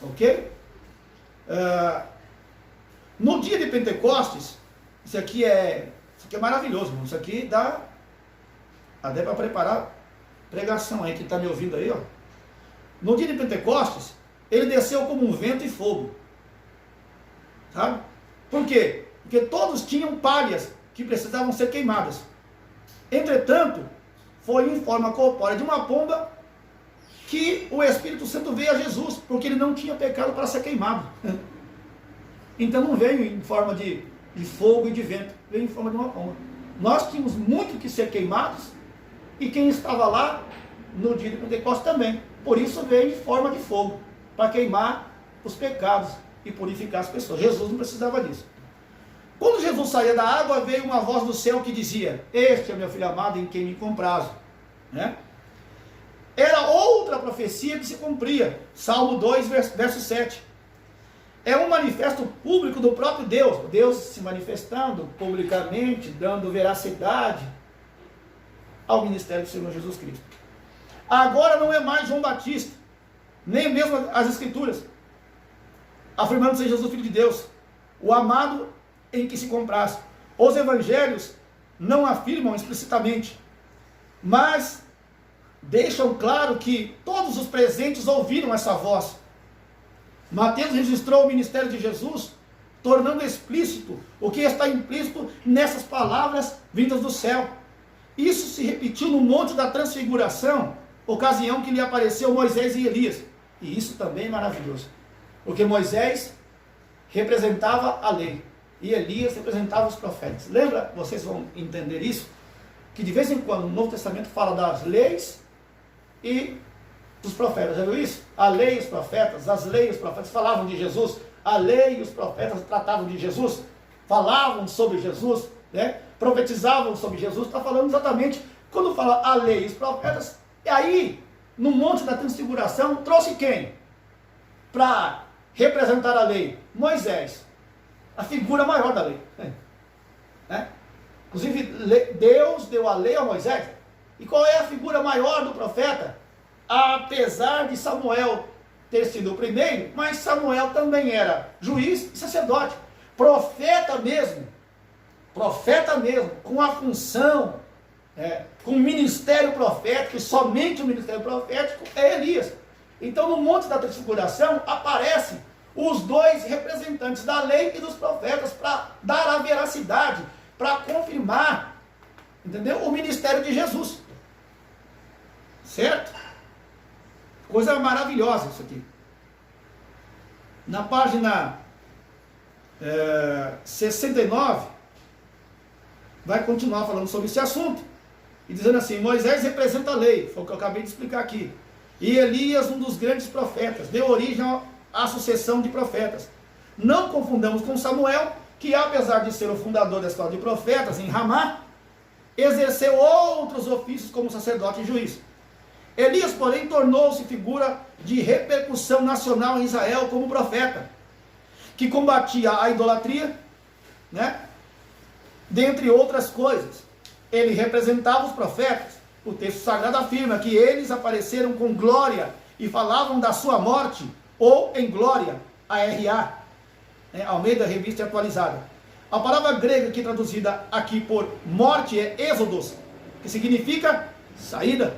Ok? No dia de Pentecostes, isso aqui é maravilhoso, irmão. Isso aqui dá até para preparar pregação aí, que está me ouvindo aí, ó. No dia de Pentecostes, ele desceu como um vento e fogo. Sabe? Por quê? Porque todos tinham palhas que precisavam ser queimadas. Entretanto, foi em forma corpórea de uma pomba que o Espírito Santo veio a Jesus, porque ele não tinha pecado para ser queimado. Então não veio em forma de fogo e de vento, veio em forma de uma pomba. Nós tínhamos muito que ser queimados, e quem estava lá no dia de Pentecostes também. Por isso veio em forma de fogo, para queimar os pecados e purificar as pessoas. Jesus não precisava disso. Quando Jesus saía da água, veio uma voz do céu que dizia: este é meu filho amado em quem me comprazo. Né? Era outra profecia que se cumpria. Salmo 2, verso 7. É um manifesto público do próprio Deus. Deus se manifestando publicamente, dando veracidade ao ministério do Senhor Jesus Cristo. Agora não é mais João Batista, nem mesmo as Escrituras, afirmando ser Jesus Filho de Deus, o amado em que se comprasse. Os evangelhos não afirmam explicitamente, mas deixam claro que todos os presentes ouviram essa voz. Mateus registrou o ministério de Jesus, tornando explícito o que está implícito nessas palavras vindas do céu. Isso se repetiu no Monte da Transfiguração, ocasião que lhe apareceu Moisés e Elias. E isso também é maravilhoso, porque Moisés representava a lei e Elias representava os profetas. Lembra? Vocês vão entender isso, que de vez em quando no Novo Testamento fala das leis e dos profetas. Já viu isso? A lei e os profetas, as leis e os profetas falavam de Jesus, a lei e os profetas tratavam de Jesus, falavam sobre Jesus, né? Profetizavam sobre Jesus. Está falando exatamente, quando fala a lei e os profetas, e aí, no Monte da Transfiguração, trouxe quem? Para representar a lei? Moisés, a figura maior da lei. Né? Inclusive, Deus deu a lei a Moisés. E qual é a figura maior do profeta? Apesar de Samuel ter sido o primeiro, mas Samuel também era juiz e sacerdote. Profeta mesmo, com a função, com o ministério profético, e somente o ministério profético é Elias. Então no Monte da Transfiguração aparecem os dois representantes da lei e dos profetas para dar a veracidade, para confirmar, entendeu? O ministério de Jesus. Certo? Coisa maravilhosa isso aqui. Na página 69, vai continuar falando sobre esse assunto. E dizendo assim: Moisés representa a lei, foi o que eu acabei de explicar aqui. E Elias, um dos grandes profetas, deu origem a sucessão de profetas. Não confundamos com Samuel, que apesar de ser o fundador da escola de profetas em Ramá, exerceu outros ofícios como sacerdote e juiz. Elias, porém, tornou-se figura de repercussão nacional em Israel como profeta, que combatia a idolatria, né? Dentre outras coisas. Ele representava os profetas. O texto sagrado afirma que eles apareceram com glória e falavam da sua morte, ou em glória, ARA, né? Almeida Revista Atualizada. A palavra grega que traduzida aqui por morte é êxodos, que significa saída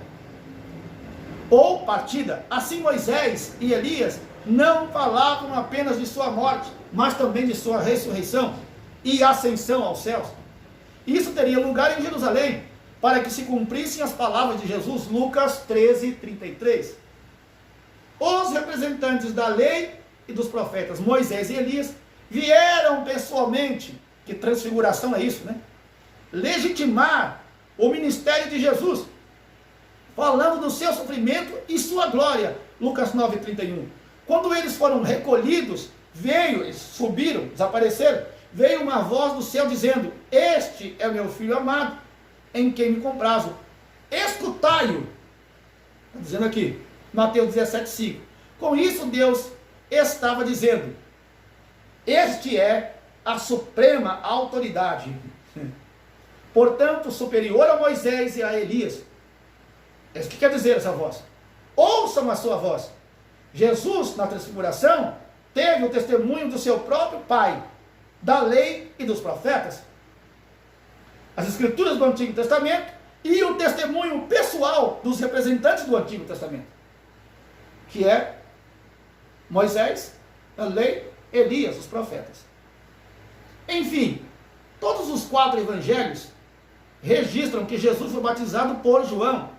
ou partida. Assim Moisés e Elias não falavam apenas de sua morte, mas também de sua ressurreição e ascensão aos céus. Isso teria lugar em Jerusalém, para que se cumprissem as palavras de Jesus, Lucas 13:33. Os representantes da lei e dos profetas, Moisés e Elias, vieram pessoalmente, que transfiguração é isso, né? Legitimar o ministério de Jesus, falando do seu sofrimento e sua glória, Lucas 9:31. Quando eles foram recolhidos, eles subiram, desapareceram, veio uma voz do céu dizendo: este é o meu filho amado, em quem me comprazo, escutai-o. Está dizendo aqui, Mateus 17:5. Com isso Deus estava dizendo: este é a suprema autoridade, portanto superior a Moisés e a Elias. É isso que quer dizer essa voz. Ouçam a sua voz. Jesus, na transfiguração, teve o testemunho do seu próprio Pai, da lei e dos profetas, as escrituras do Antigo Testamento e o testemunho pessoal dos representantes do Antigo Testamento, que é Moisés, a lei, Elias, os profetas. Enfim, todos os 4 evangelhos registram que Jesus foi batizado por João.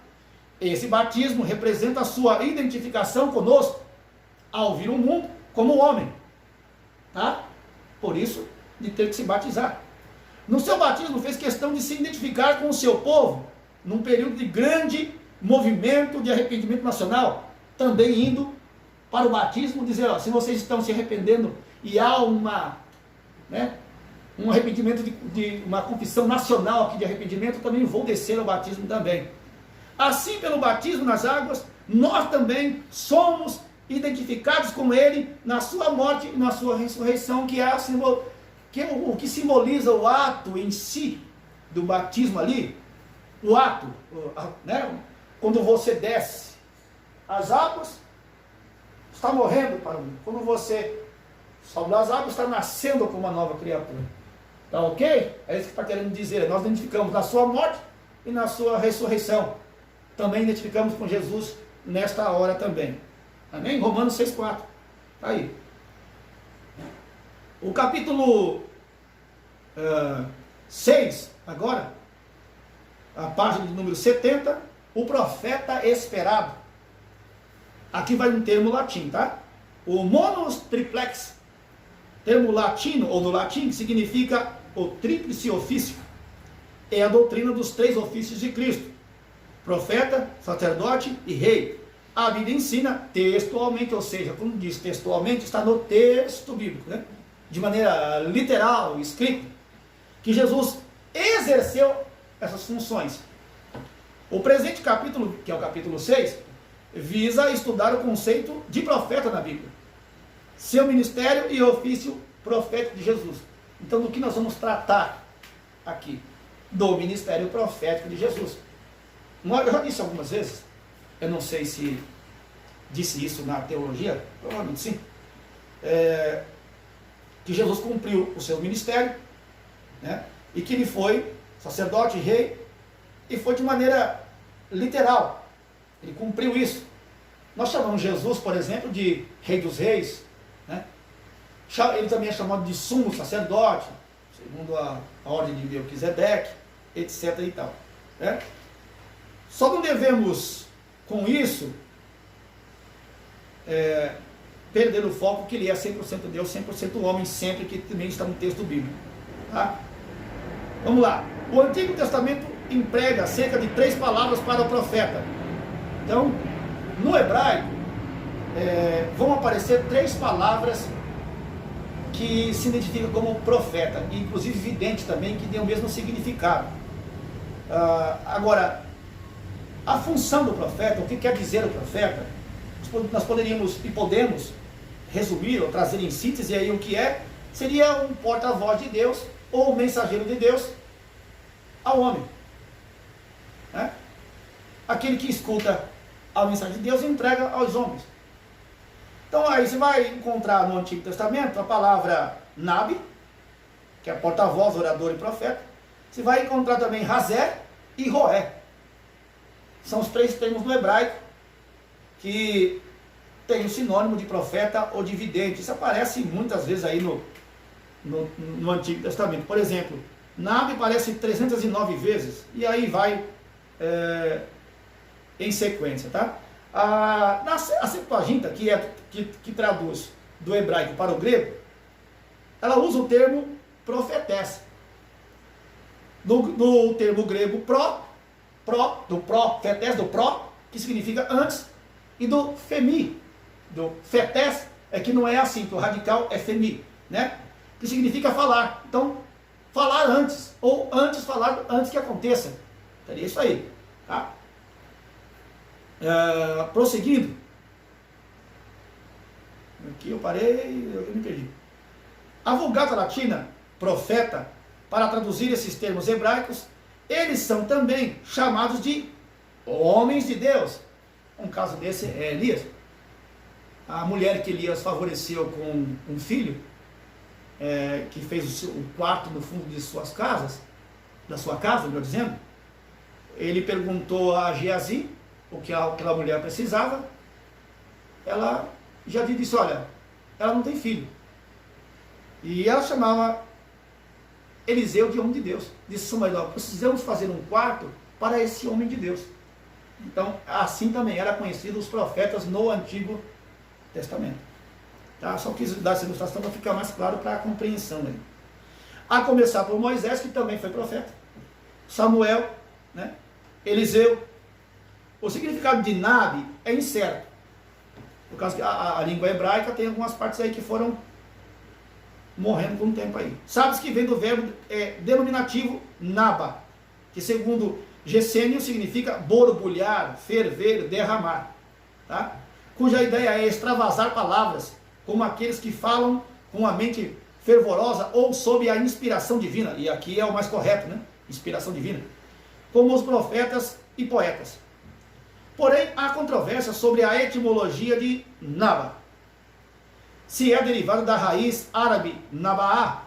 Esse batismo representa a sua identificação conosco ao vir ao mundo como homem, tá? Por isso, de ter que se batizar. No seu batismo, fez questão de se identificar com o seu povo, num período de grande movimento de arrependimento nacional, também indo para o batismo, dizer: ó, se vocês estão se arrependendo e há um arrependimento, de uma confissão nacional aqui de arrependimento, eu também vou descer ao batismo também. Assim, pelo batismo nas águas, nós também somos identificados com Ele na sua morte e na sua ressurreição, que é o que simboliza o ato em si do batismo ali, o ato, né? Quando você desce as águas, está morrendo para o mundo. Quando você sobe das águas, está nascendo como uma nova criatura. Tá ok? É isso que está querendo dizer. Nós identificamos na sua morte e na sua ressurreição. Também identificamos com Jesus nesta hora também. Amém? Romanos 6,4. Está aí. O capítulo 6, agora, a página de número 70, o profeta esperado. Aqui vai um termo latim, tá? O monos triplex, termo latino, ou do latim, que significa o tríplice ofício. É a doutrina dos 3 ofícios de Cristo: profeta, sacerdote e rei. A Bíblia ensina textualmente, ou seja, quando diz textualmente, está no texto bíblico, né? De maneira literal, escrita, que Jesus exerceu essas funções. O presente capítulo, que é o capítulo 6, visa estudar o conceito de profeta na Bíblia, seu ministério e ofício profético de Jesus. Então, do que nós vamos tratar aqui? Do ministério profético de Jesus. Eu já disse algumas vezes, eu não sei se disse isso na teologia, provavelmente sim, que Jesus cumpriu o seu ministério, né? E que ele foi sacerdote, rei, e foi de maneira literal. Ele cumpriu isso. Nós chamamos Jesus, por exemplo, de Rei dos Reis, né? Ele também é chamado de sumo sacerdote, segundo a ordem de Melquisedeque, etc. e tal, né? Só não devemos, com isso, perder o foco que ele é 100% Deus, 100% homem, sempre, que também está no texto bíblico, tá? Vamos lá. O Antigo Testamento emprega cerca de 3 palavras para o profeta. Então, no hebraico, vão aparecer 3 palavras que se identificam como profeta, e inclusive vidente também, que tem o mesmo significado. Agora, a função do profeta, o que quer dizer o profeta, nós poderíamos e podemos resumir ou trazer em síntese aí o que seria um porta-voz de Deus ou um mensageiro de Deus ao homem, né? Aquele que escuta a mensagem de Deus e entrega aos homens. Então aí você vai encontrar no Antigo Testamento a palavra Nabi, que é porta-voz, orador e profeta. Você vai encontrar também Razer e Roé. São os 3 termos no hebraico que tem o sinônimo de profeta ou de vidente. Isso aparece muitas vezes aí no Antigo Testamento. Por exemplo, Nabi aparece 309 vezes, e aí vai em sequência, tá? A Septuaginta, que traduz do hebraico para o grego, ela usa o termo profetessa. No termo grego fetés, do pró, que significa antes, e do femi, do fetés, que não é assim, que o radical é femi, né? Que significa falar. Então, falar antes, ou falar antes que aconteça. Seria isso aí, tá? Prosseguindo. Aqui eu parei, eu me perdi. A Vulgata Latina, profeta, para traduzir esses termos hebraicos, eles são também chamados de homens de Deus. Um caso desse é Elias. A mulher que Elias favoreceu com um filho, que fez o quarto no fundo de suas casas, da sua casa, melhor dizendo, ele perguntou a Geazi o que aquela mulher precisava. Ela já disse, olha, ela não tem filho. E ela chamava Eliseu de homem de Deus. Disse Samuel, precisamos fazer um quarto para esse homem de Deus. Então, assim também era conhecido os profetas no Antigo Testamento. Tá? Só quis dar essa ilustração para ficar mais claro para a compreensão aí. A começar por Moisés, que também foi profeta. Samuel, né? Eliseu. O significado de Nabi é incerto. Por causa que a língua hebraica tem algumas partes aí que foram morrendo com o tempo aí. Sabes que vem do verbo denominativo Naba, que segundo Gesênio significa borbulhar, ferver, derramar, tá? Cuja ideia é extravasar palavras, como aqueles que falam com a mente fervorosa ou sob a inspiração divina, e aqui é o mais correto, né? Inspiração divina, como os profetas e poetas. Porém, há controvérsia sobre a etimologia de Naba. Se é derivado da raiz árabe Nabaá,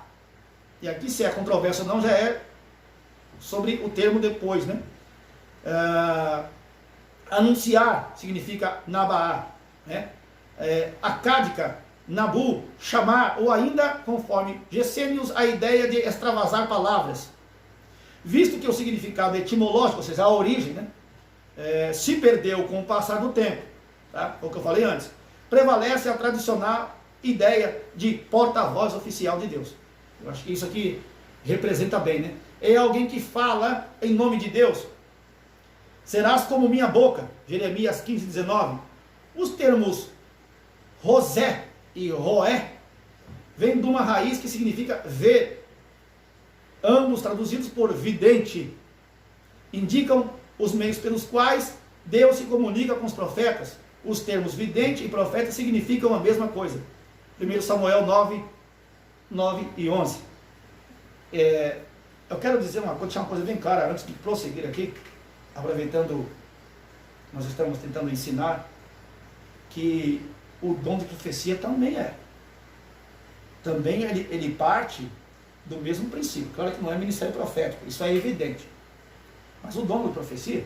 e aqui se é controvérsia ou não, já é sobre o termo depois, né? Anunciar significa Nabaá, né? Acádica, Nabu, chamar, ou ainda, conforme Gesênios, a ideia de extravasar palavras. Visto que o significado etimológico, ou seja, a origem, né? Se perdeu com o passar do tempo, tá? O que eu falei antes, prevalece a tradicional ideia de porta-voz oficial de Deus. Eu acho que isso aqui representa bem, né? É alguém que fala em nome de Deus. Serás como minha boca, Jeremias 15, 19. Os termos Rosé e Roé vêm de uma raiz que significa ver. Ambos traduzidos por vidente, indicam os meios pelos quais Deus se comunica com os profetas. Os termos vidente e profeta significam a mesma coisa. 1 Samuel 9, 9 e 11. Eu quero dizer deixar uma coisa bem clara antes de prosseguir aqui, aproveitando, nós estamos tentando ensinar que o dom de profecia também Também ele parte do mesmo princípio. Claro que não é ministério profético, isso é evidente. Mas o dom da profecia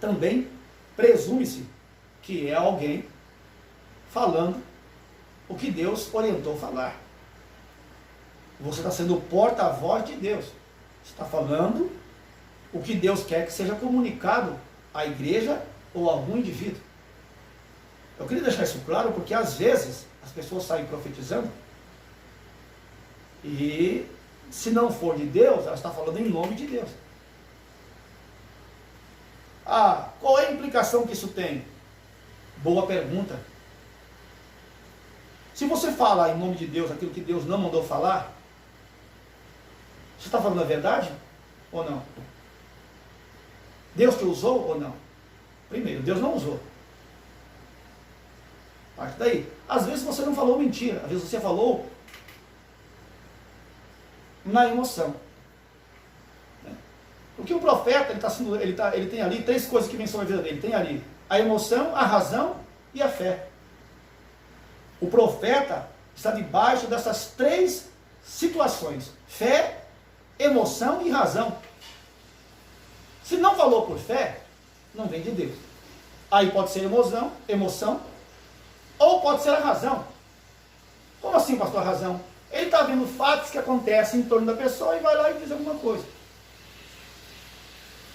também presume-se que é alguém falando o que Deus orientou falar. Você está sendo o porta-voz de Deus. Você está falando o que Deus quer que seja comunicado à igreja ou a algum indivíduo. Eu queria deixar isso claro porque às vezes as pessoas saem profetizando e se não for de Deus, ela está falando em nome de Deus. Qual é a implicação que isso tem? Boa pergunta. Se você fala em nome de Deus aquilo que Deus não mandou falar, você está falando a verdade ou não? Deus te usou ou não? Primeiro, Deus não usou. Parte daí. Às vezes você não falou mentira, às vezes você falou na emoção. Porque o profeta, ele tem ali 3 coisas que vêm sobre a vida dele. Tem ali a emoção, a razão e a fé. O profeta está debaixo dessas 3 situações: fé, emoção e razão. Se não falou por fé, não vem de Deus. Aí pode ser emoção, ou pode ser a razão. Como assim, pastor, a razão? Ele está vendo fatos que acontecem em torno da pessoa e vai lá e diz alguma coisa.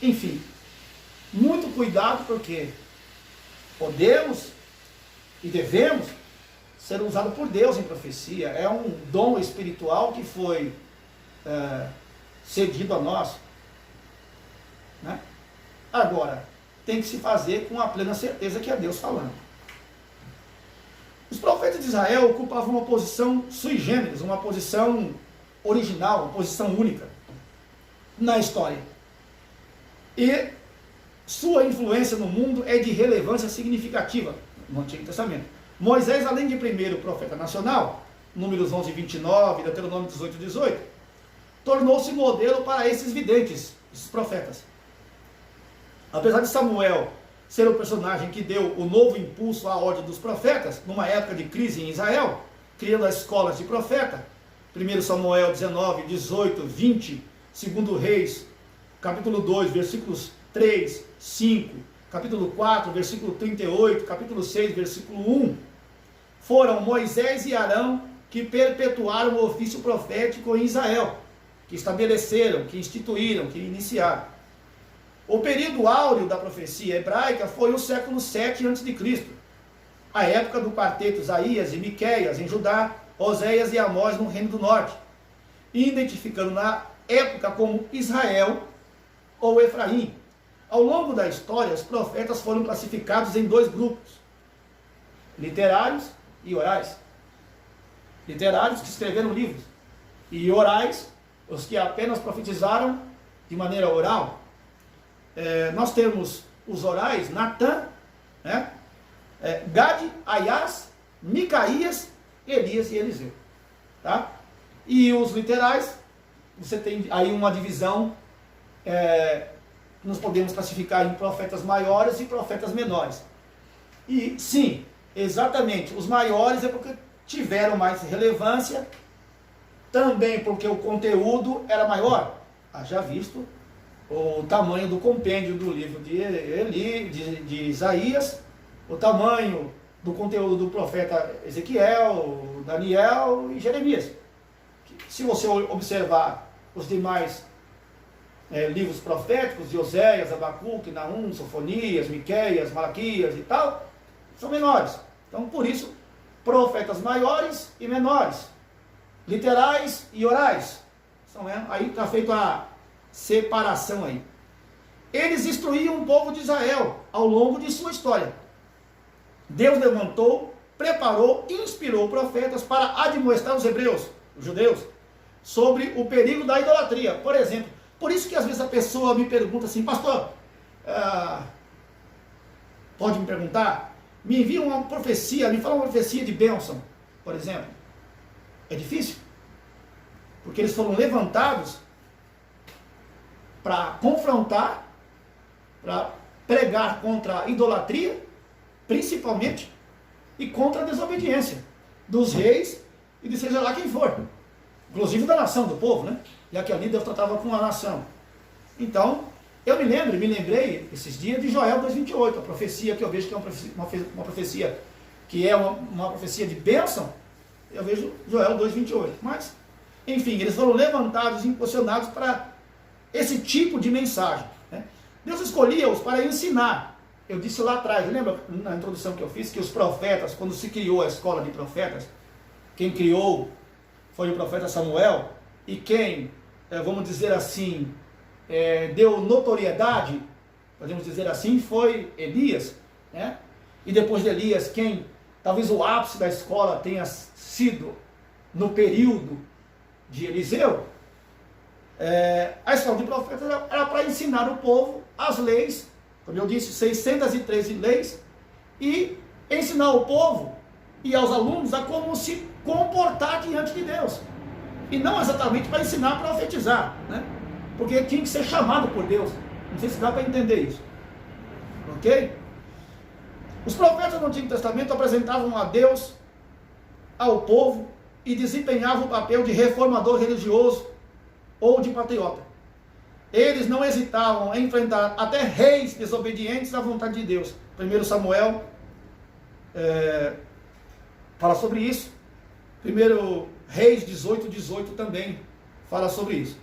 Enfim, muito cuidado, porque podemos e devemos ser usados por Deus em profecia. É um dom espiritual que foi cedido a nós. Né? Agora, tem que se fazer com a plena certeza que é Deus falando. Os profetas de Israel ocupavam uma posição sui generis, uma posição original, uma posição única na história. E sua influência no mundo é de relevância significativa no Antigo Testamento. Moisés, além de primeiro profeta nacional, Números 11, 29, Deuteronômio 18, 18, tornou-se modelo para esses videntes, esses profetas. Apesar de Samuel ser o personagem que deu o novo impulso à ordem dos profetas, numa época de crise em Israel, criando as escolas de profeta, 1 Samuel 19, 18, 20, 2 Reis, capítulo 2, versículos 3, 5, capítulo 4, versículo 38, capítulo 6, versículo 1, foram Moisés e Arão que perpetuaram o ofício profético em Israel, que estabeleceram, que instituíram, que iniciaram. O período áureo da profecia hebraica foi o século 7 a.C., a época do quarteto Isaías e Miqueias em Judá, Oséias e Amós no Reino do Norte, identificando na época como Israel ou Efraim. Ao longo da história, os profetas foram classificados em 2 grupos: literários e orais. Literários, que escreveram livros, e orais, os que apenas profetizaram de maneira oral. Nós temos os orais, Natã, né? Gade, Aias, Micaías, Elias e Eliseu. Tá? E os literais, você tem aí uma divisão, nós podemos classificar em profetas maiores e profetas menores. E sim, exatamente, os maiores é porque tiveram mais relevância, também porque o conteúdo era maior. Haja visto o tamanho do compêndio do livro de Isaías, o tamanho do conteúdo do profeta Ezequiel, Daniel e Jeremias. Se você observar os demais livros proféticos, de Oséias, Abacuque, Naum, Sofonias, Miqueias, Malaquias e tal, são menores. Então, por isso, profetas maiores e menores, literais e orais. Aí está feita a separação aí. Eles instruíam o povo de Israel ao longo de sua história. Deus levantou, preparou e inspirou profetas para admoestar os hebreus, os judeus, sobre o perigo da idolatria. Por exemplo, por isso que às vezes a pessoa me pergunta assim: pastor, pode me perguntar, me envia uma profecia, me fala uma profecia de bênção, por exemplo. É difícil, porque eles foram levantados para confrontar, para pregar contra a idolatria, principalmente, e contra a desobediência dos reis e de seja lá quem for, inclusive da nação, do povo, né? Já que ali Deus tratava com a nação. Então, eu me lembrei esses dias de Joel 2,28, a profecia que eu vejo que é uma profecia que é uma profecia de bênção. Eu vejo Joel 2,28. Mas, enfim, eles foram levantados e impulsionados para esse tipo de mensagem, né? Deus escolhia-os para ensinar. Eu disse lá atrás, lembra na introdução que eu fiz, que os profetas, quando se criou a escola de profetas, quem criou foi o profeta Samuel, e quem, vamos dizer assim, deu notoriedade, podemos dizer assim, foi Elias, né? e depois de Elias, quem talvez o ápice da escola tenha sido no período de Eliseu, a escola de profetas era para ensinar o povo as leis, como eu disse, 613 leis, e ensinar o povo e aos alunos a como se comportar diante de Deus. E não exatamente para ensinar a profetizar, né? Porque tinha que ser chamado por Deus. Não sei se dá para entender isso. Ok? Os profetas do Antigo Testamento apresentavam a Deus ao povo e desempenhavam o papel de reformador religioso ou de patriota. Eles não hesitavam em enfrentar até reis desobedientes à vontade de Deus. 1 Samuel fala sobre isso. 1 Reis 18 também fala sobre isso.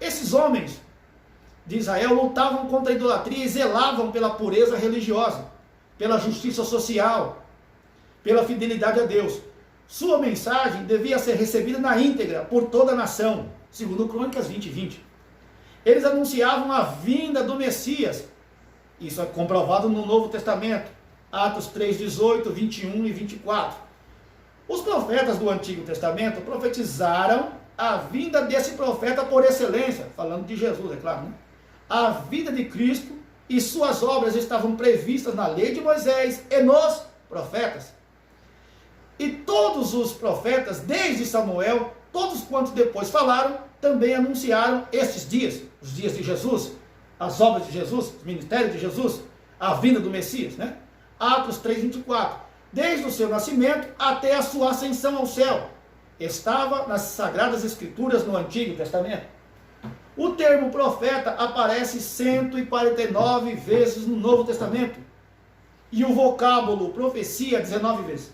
Esses homens de Israel lutavam contra a idolatria e zelavam pela pureza religiosa, pela justiça social, pela fidelidade a Deus. Sua mensagem devia ser recebida na íntegra por toda a nação, segundo Crônicas 20:20. Eles anunciavam a vinda do Messias. Isso é comprovado no Novo Testamento, Atos 3:18, 21 e 24. Os profetas do Antigo Testamento profetizaram a vinda desse profeta por excelência, falando de Jesus, é claro, né? A vida de Cristo e suas obras estavam previstas na lei de Moisés e nos profetas. E todos os profetas, desde Samuel, todos quantos depois falaram, também anunciaram estes dias, os dias de Jesus, as obras de Jesus, o ministério de Jesus, a vinda do Messias, né? Atos 3:24. Desde o seu nascimento até a sua ascensão ao céu. Estava nas Sagradas Escrituras no Antigo Testamento. O termo profeta aparece 149 vezes no Novo Testamento. E o vocábulo profecia 19 vezes.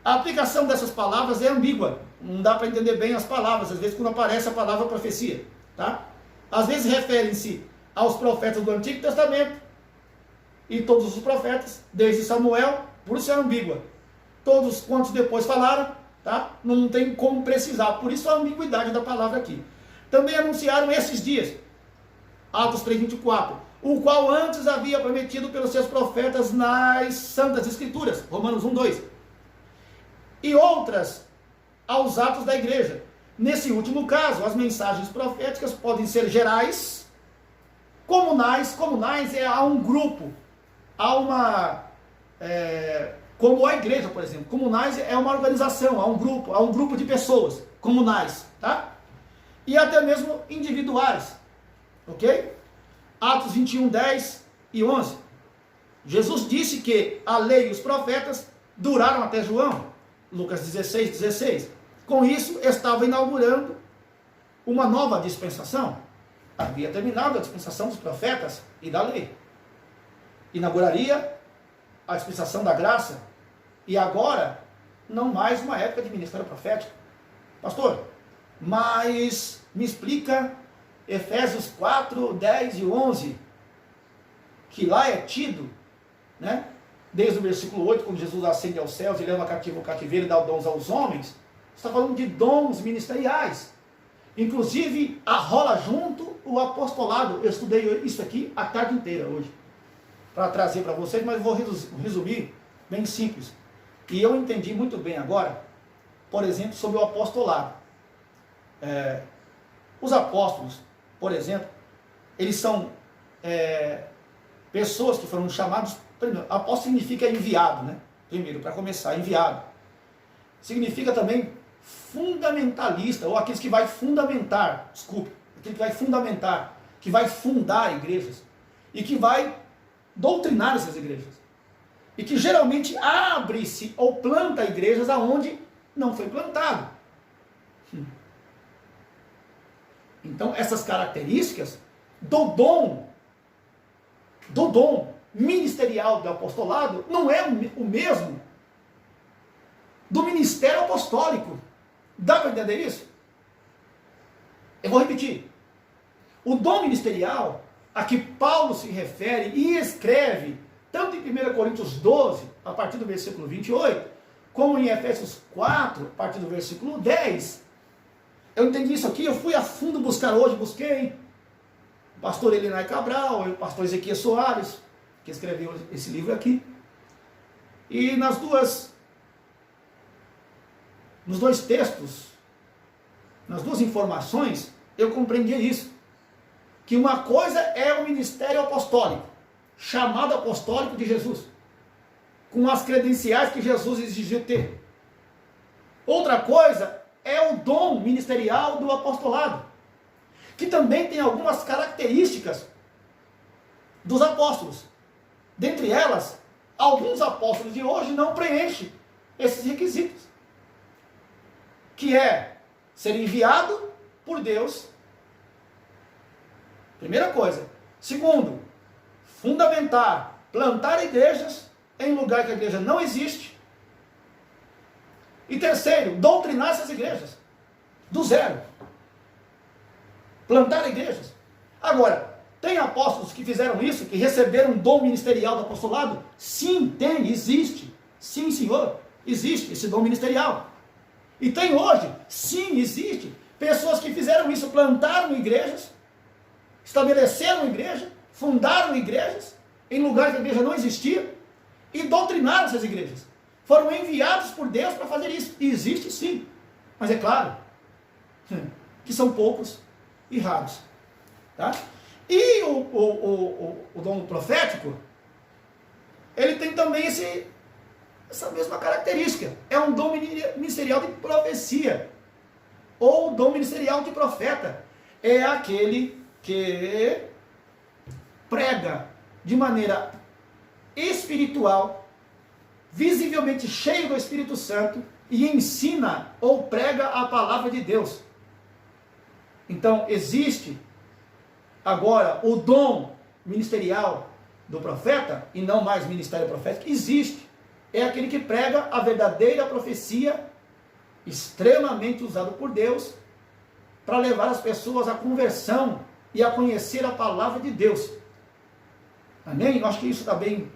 A aplicação dessas palavras é ambígua. Não dá para entender bem as palavras, às vezes quando aparece a palavra profecia. Tá? Às vezes referem-se aos profetas do Antigo Testamento. E todos os profetas, desde Samuel, por isso é ambígua. Todos quantos depois falaram, tá? Não tem como precisar. Por isso a ambiguidade da palavra aqui. Também anunciaram esses dias, Atos 3:24, o qual antes havia prometido pelos seus profetas nas Santas Escrituras, Romanos 1:2. E outras aos atos da igreja. Nesse último caso, as mensagens proféticas podem ser gerais, comunais a um grupo, a uma... como a igreja, por exemplo. Comunais é uma organização, a um grupo de pessoas, comunais, tá? E até mesmo individuais, ok? Atos 21:10 e 11. Jesus disse que a lei e os profetas duraram até João, Lucas 16:16. Com isso, estava inaugurando uma nova dispensação. Havia terminado a dispensação dos profetas e da lei. Inauguraria a dispensação da graça, e agora, não mais uma época de ministério profético. Pastor, mas me explica Efésios 4, 10 e 11, que lá é tido, né, desde o versículo 8, quando Jesus ascende aos céus e leva cativo o cativeiro e dá dons aos homens, está falando de dons ministeriais. Inclusive, arrola junto o apostolado. Eu estudei isso aqui a tarde inteira hoje, para trazer para vocês, mas vou resumir bem simples. E eu entendi muito bem agora, por exemplo, sobre o apostolado. Os apóstolos, por exemplo, eles são pessoas que foram chamados. Primeiro, apóstolo significa enviado, né? Primeiro, para começar, enviado. Significa também fundamentalista, ou aqueles que vai fundamentar, aquele que vai fundamentar, que vai fundar igrejas, e que vai doutrinar essas igrejas. E que geralmente abre-se ou planta igrejas aonde não foi plantado. Então, essas características do dom ministerial do apostolado não é o mesmo do ministério apostólico. Dá para entender isso? Eu vou repetir. O dom ministerial a que Paulo se refere e escreve, tanto em 1 Coríntios 12, a partir do versículo 28, como em Efésios 4, a partir do versículo 10, eu entendi isso aqui, eu fui a fundo buscar hoje, busquei o pastor Elinai Cabral, o pastor Ezequiel Soares, que escreveu esse livro aqui. E nos dois textos, nas duas informações, eu compreendi isso. Que uma coisa é o ministério apostólico, chamado apostólico de Jesus, com as credenciais que Jesus exigiu ter. Outra coisa é o dom ministerial do apostolado, que também tem algumas características dos apóstolos. Dentre elas, alguns apóstolos de hoje não preenchem esses requisitos, que é ser enviado por Deus. Primeira coisa. Segundo, fundamentar, plantar igrejas em lugar que a igreja não existe. E terceiro, doutrinar essas igrejas do zero. Plantar igrejas. Agora, tem apóstolos que fizeram isso, que receberam um dom ministerial do apostolado? Sim, tem, existe. Sim, senhor, existe esse dom ministerial. E tem hoje, sim, existe, pessoas que fizeram isso, plantaram igrejas, estabeleceram igreja, fundaram igrejas, em lugar que a igreja não existia, e doutrinaram essas igrejas. Foram enviados por Deus para fazer isso. E existe sim, mas é claro que são poucos e raros. Tá? E o dom profético, ele tem também essa mesma característica. É um dom ministerial de profecia, ou dom ministerial de profeta. É aquele que prega de maneira espiritual, visivelmente cheio do Espírito Santo, e ensina ou prega a palavra de Deus. Então, existe agora o dom ministerial do profeta, e não mais ministério profético, existe. É aquele que prega a verdadeira profecia, extremamente usado por Deus, para levar as pessoas à conversão e a conhecer a palavra de Deus. Amém? Eu acho que isso está bem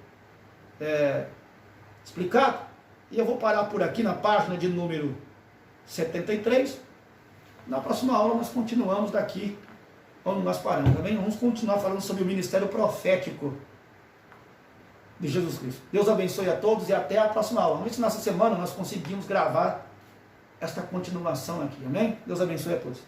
explicado. E eu vou parar por aqui na página de número 73. Na próxima aula nós continuamos daqui onde nós paramos. Também vamos continuar falando sobre o ministério profético de Jesus Cristo. Deus abençoe a todos e até a próxima aula. Vamos ver se nessa semana nós conseguimos gravar esta continuação aqui. Amém? Deus abençoe a todos.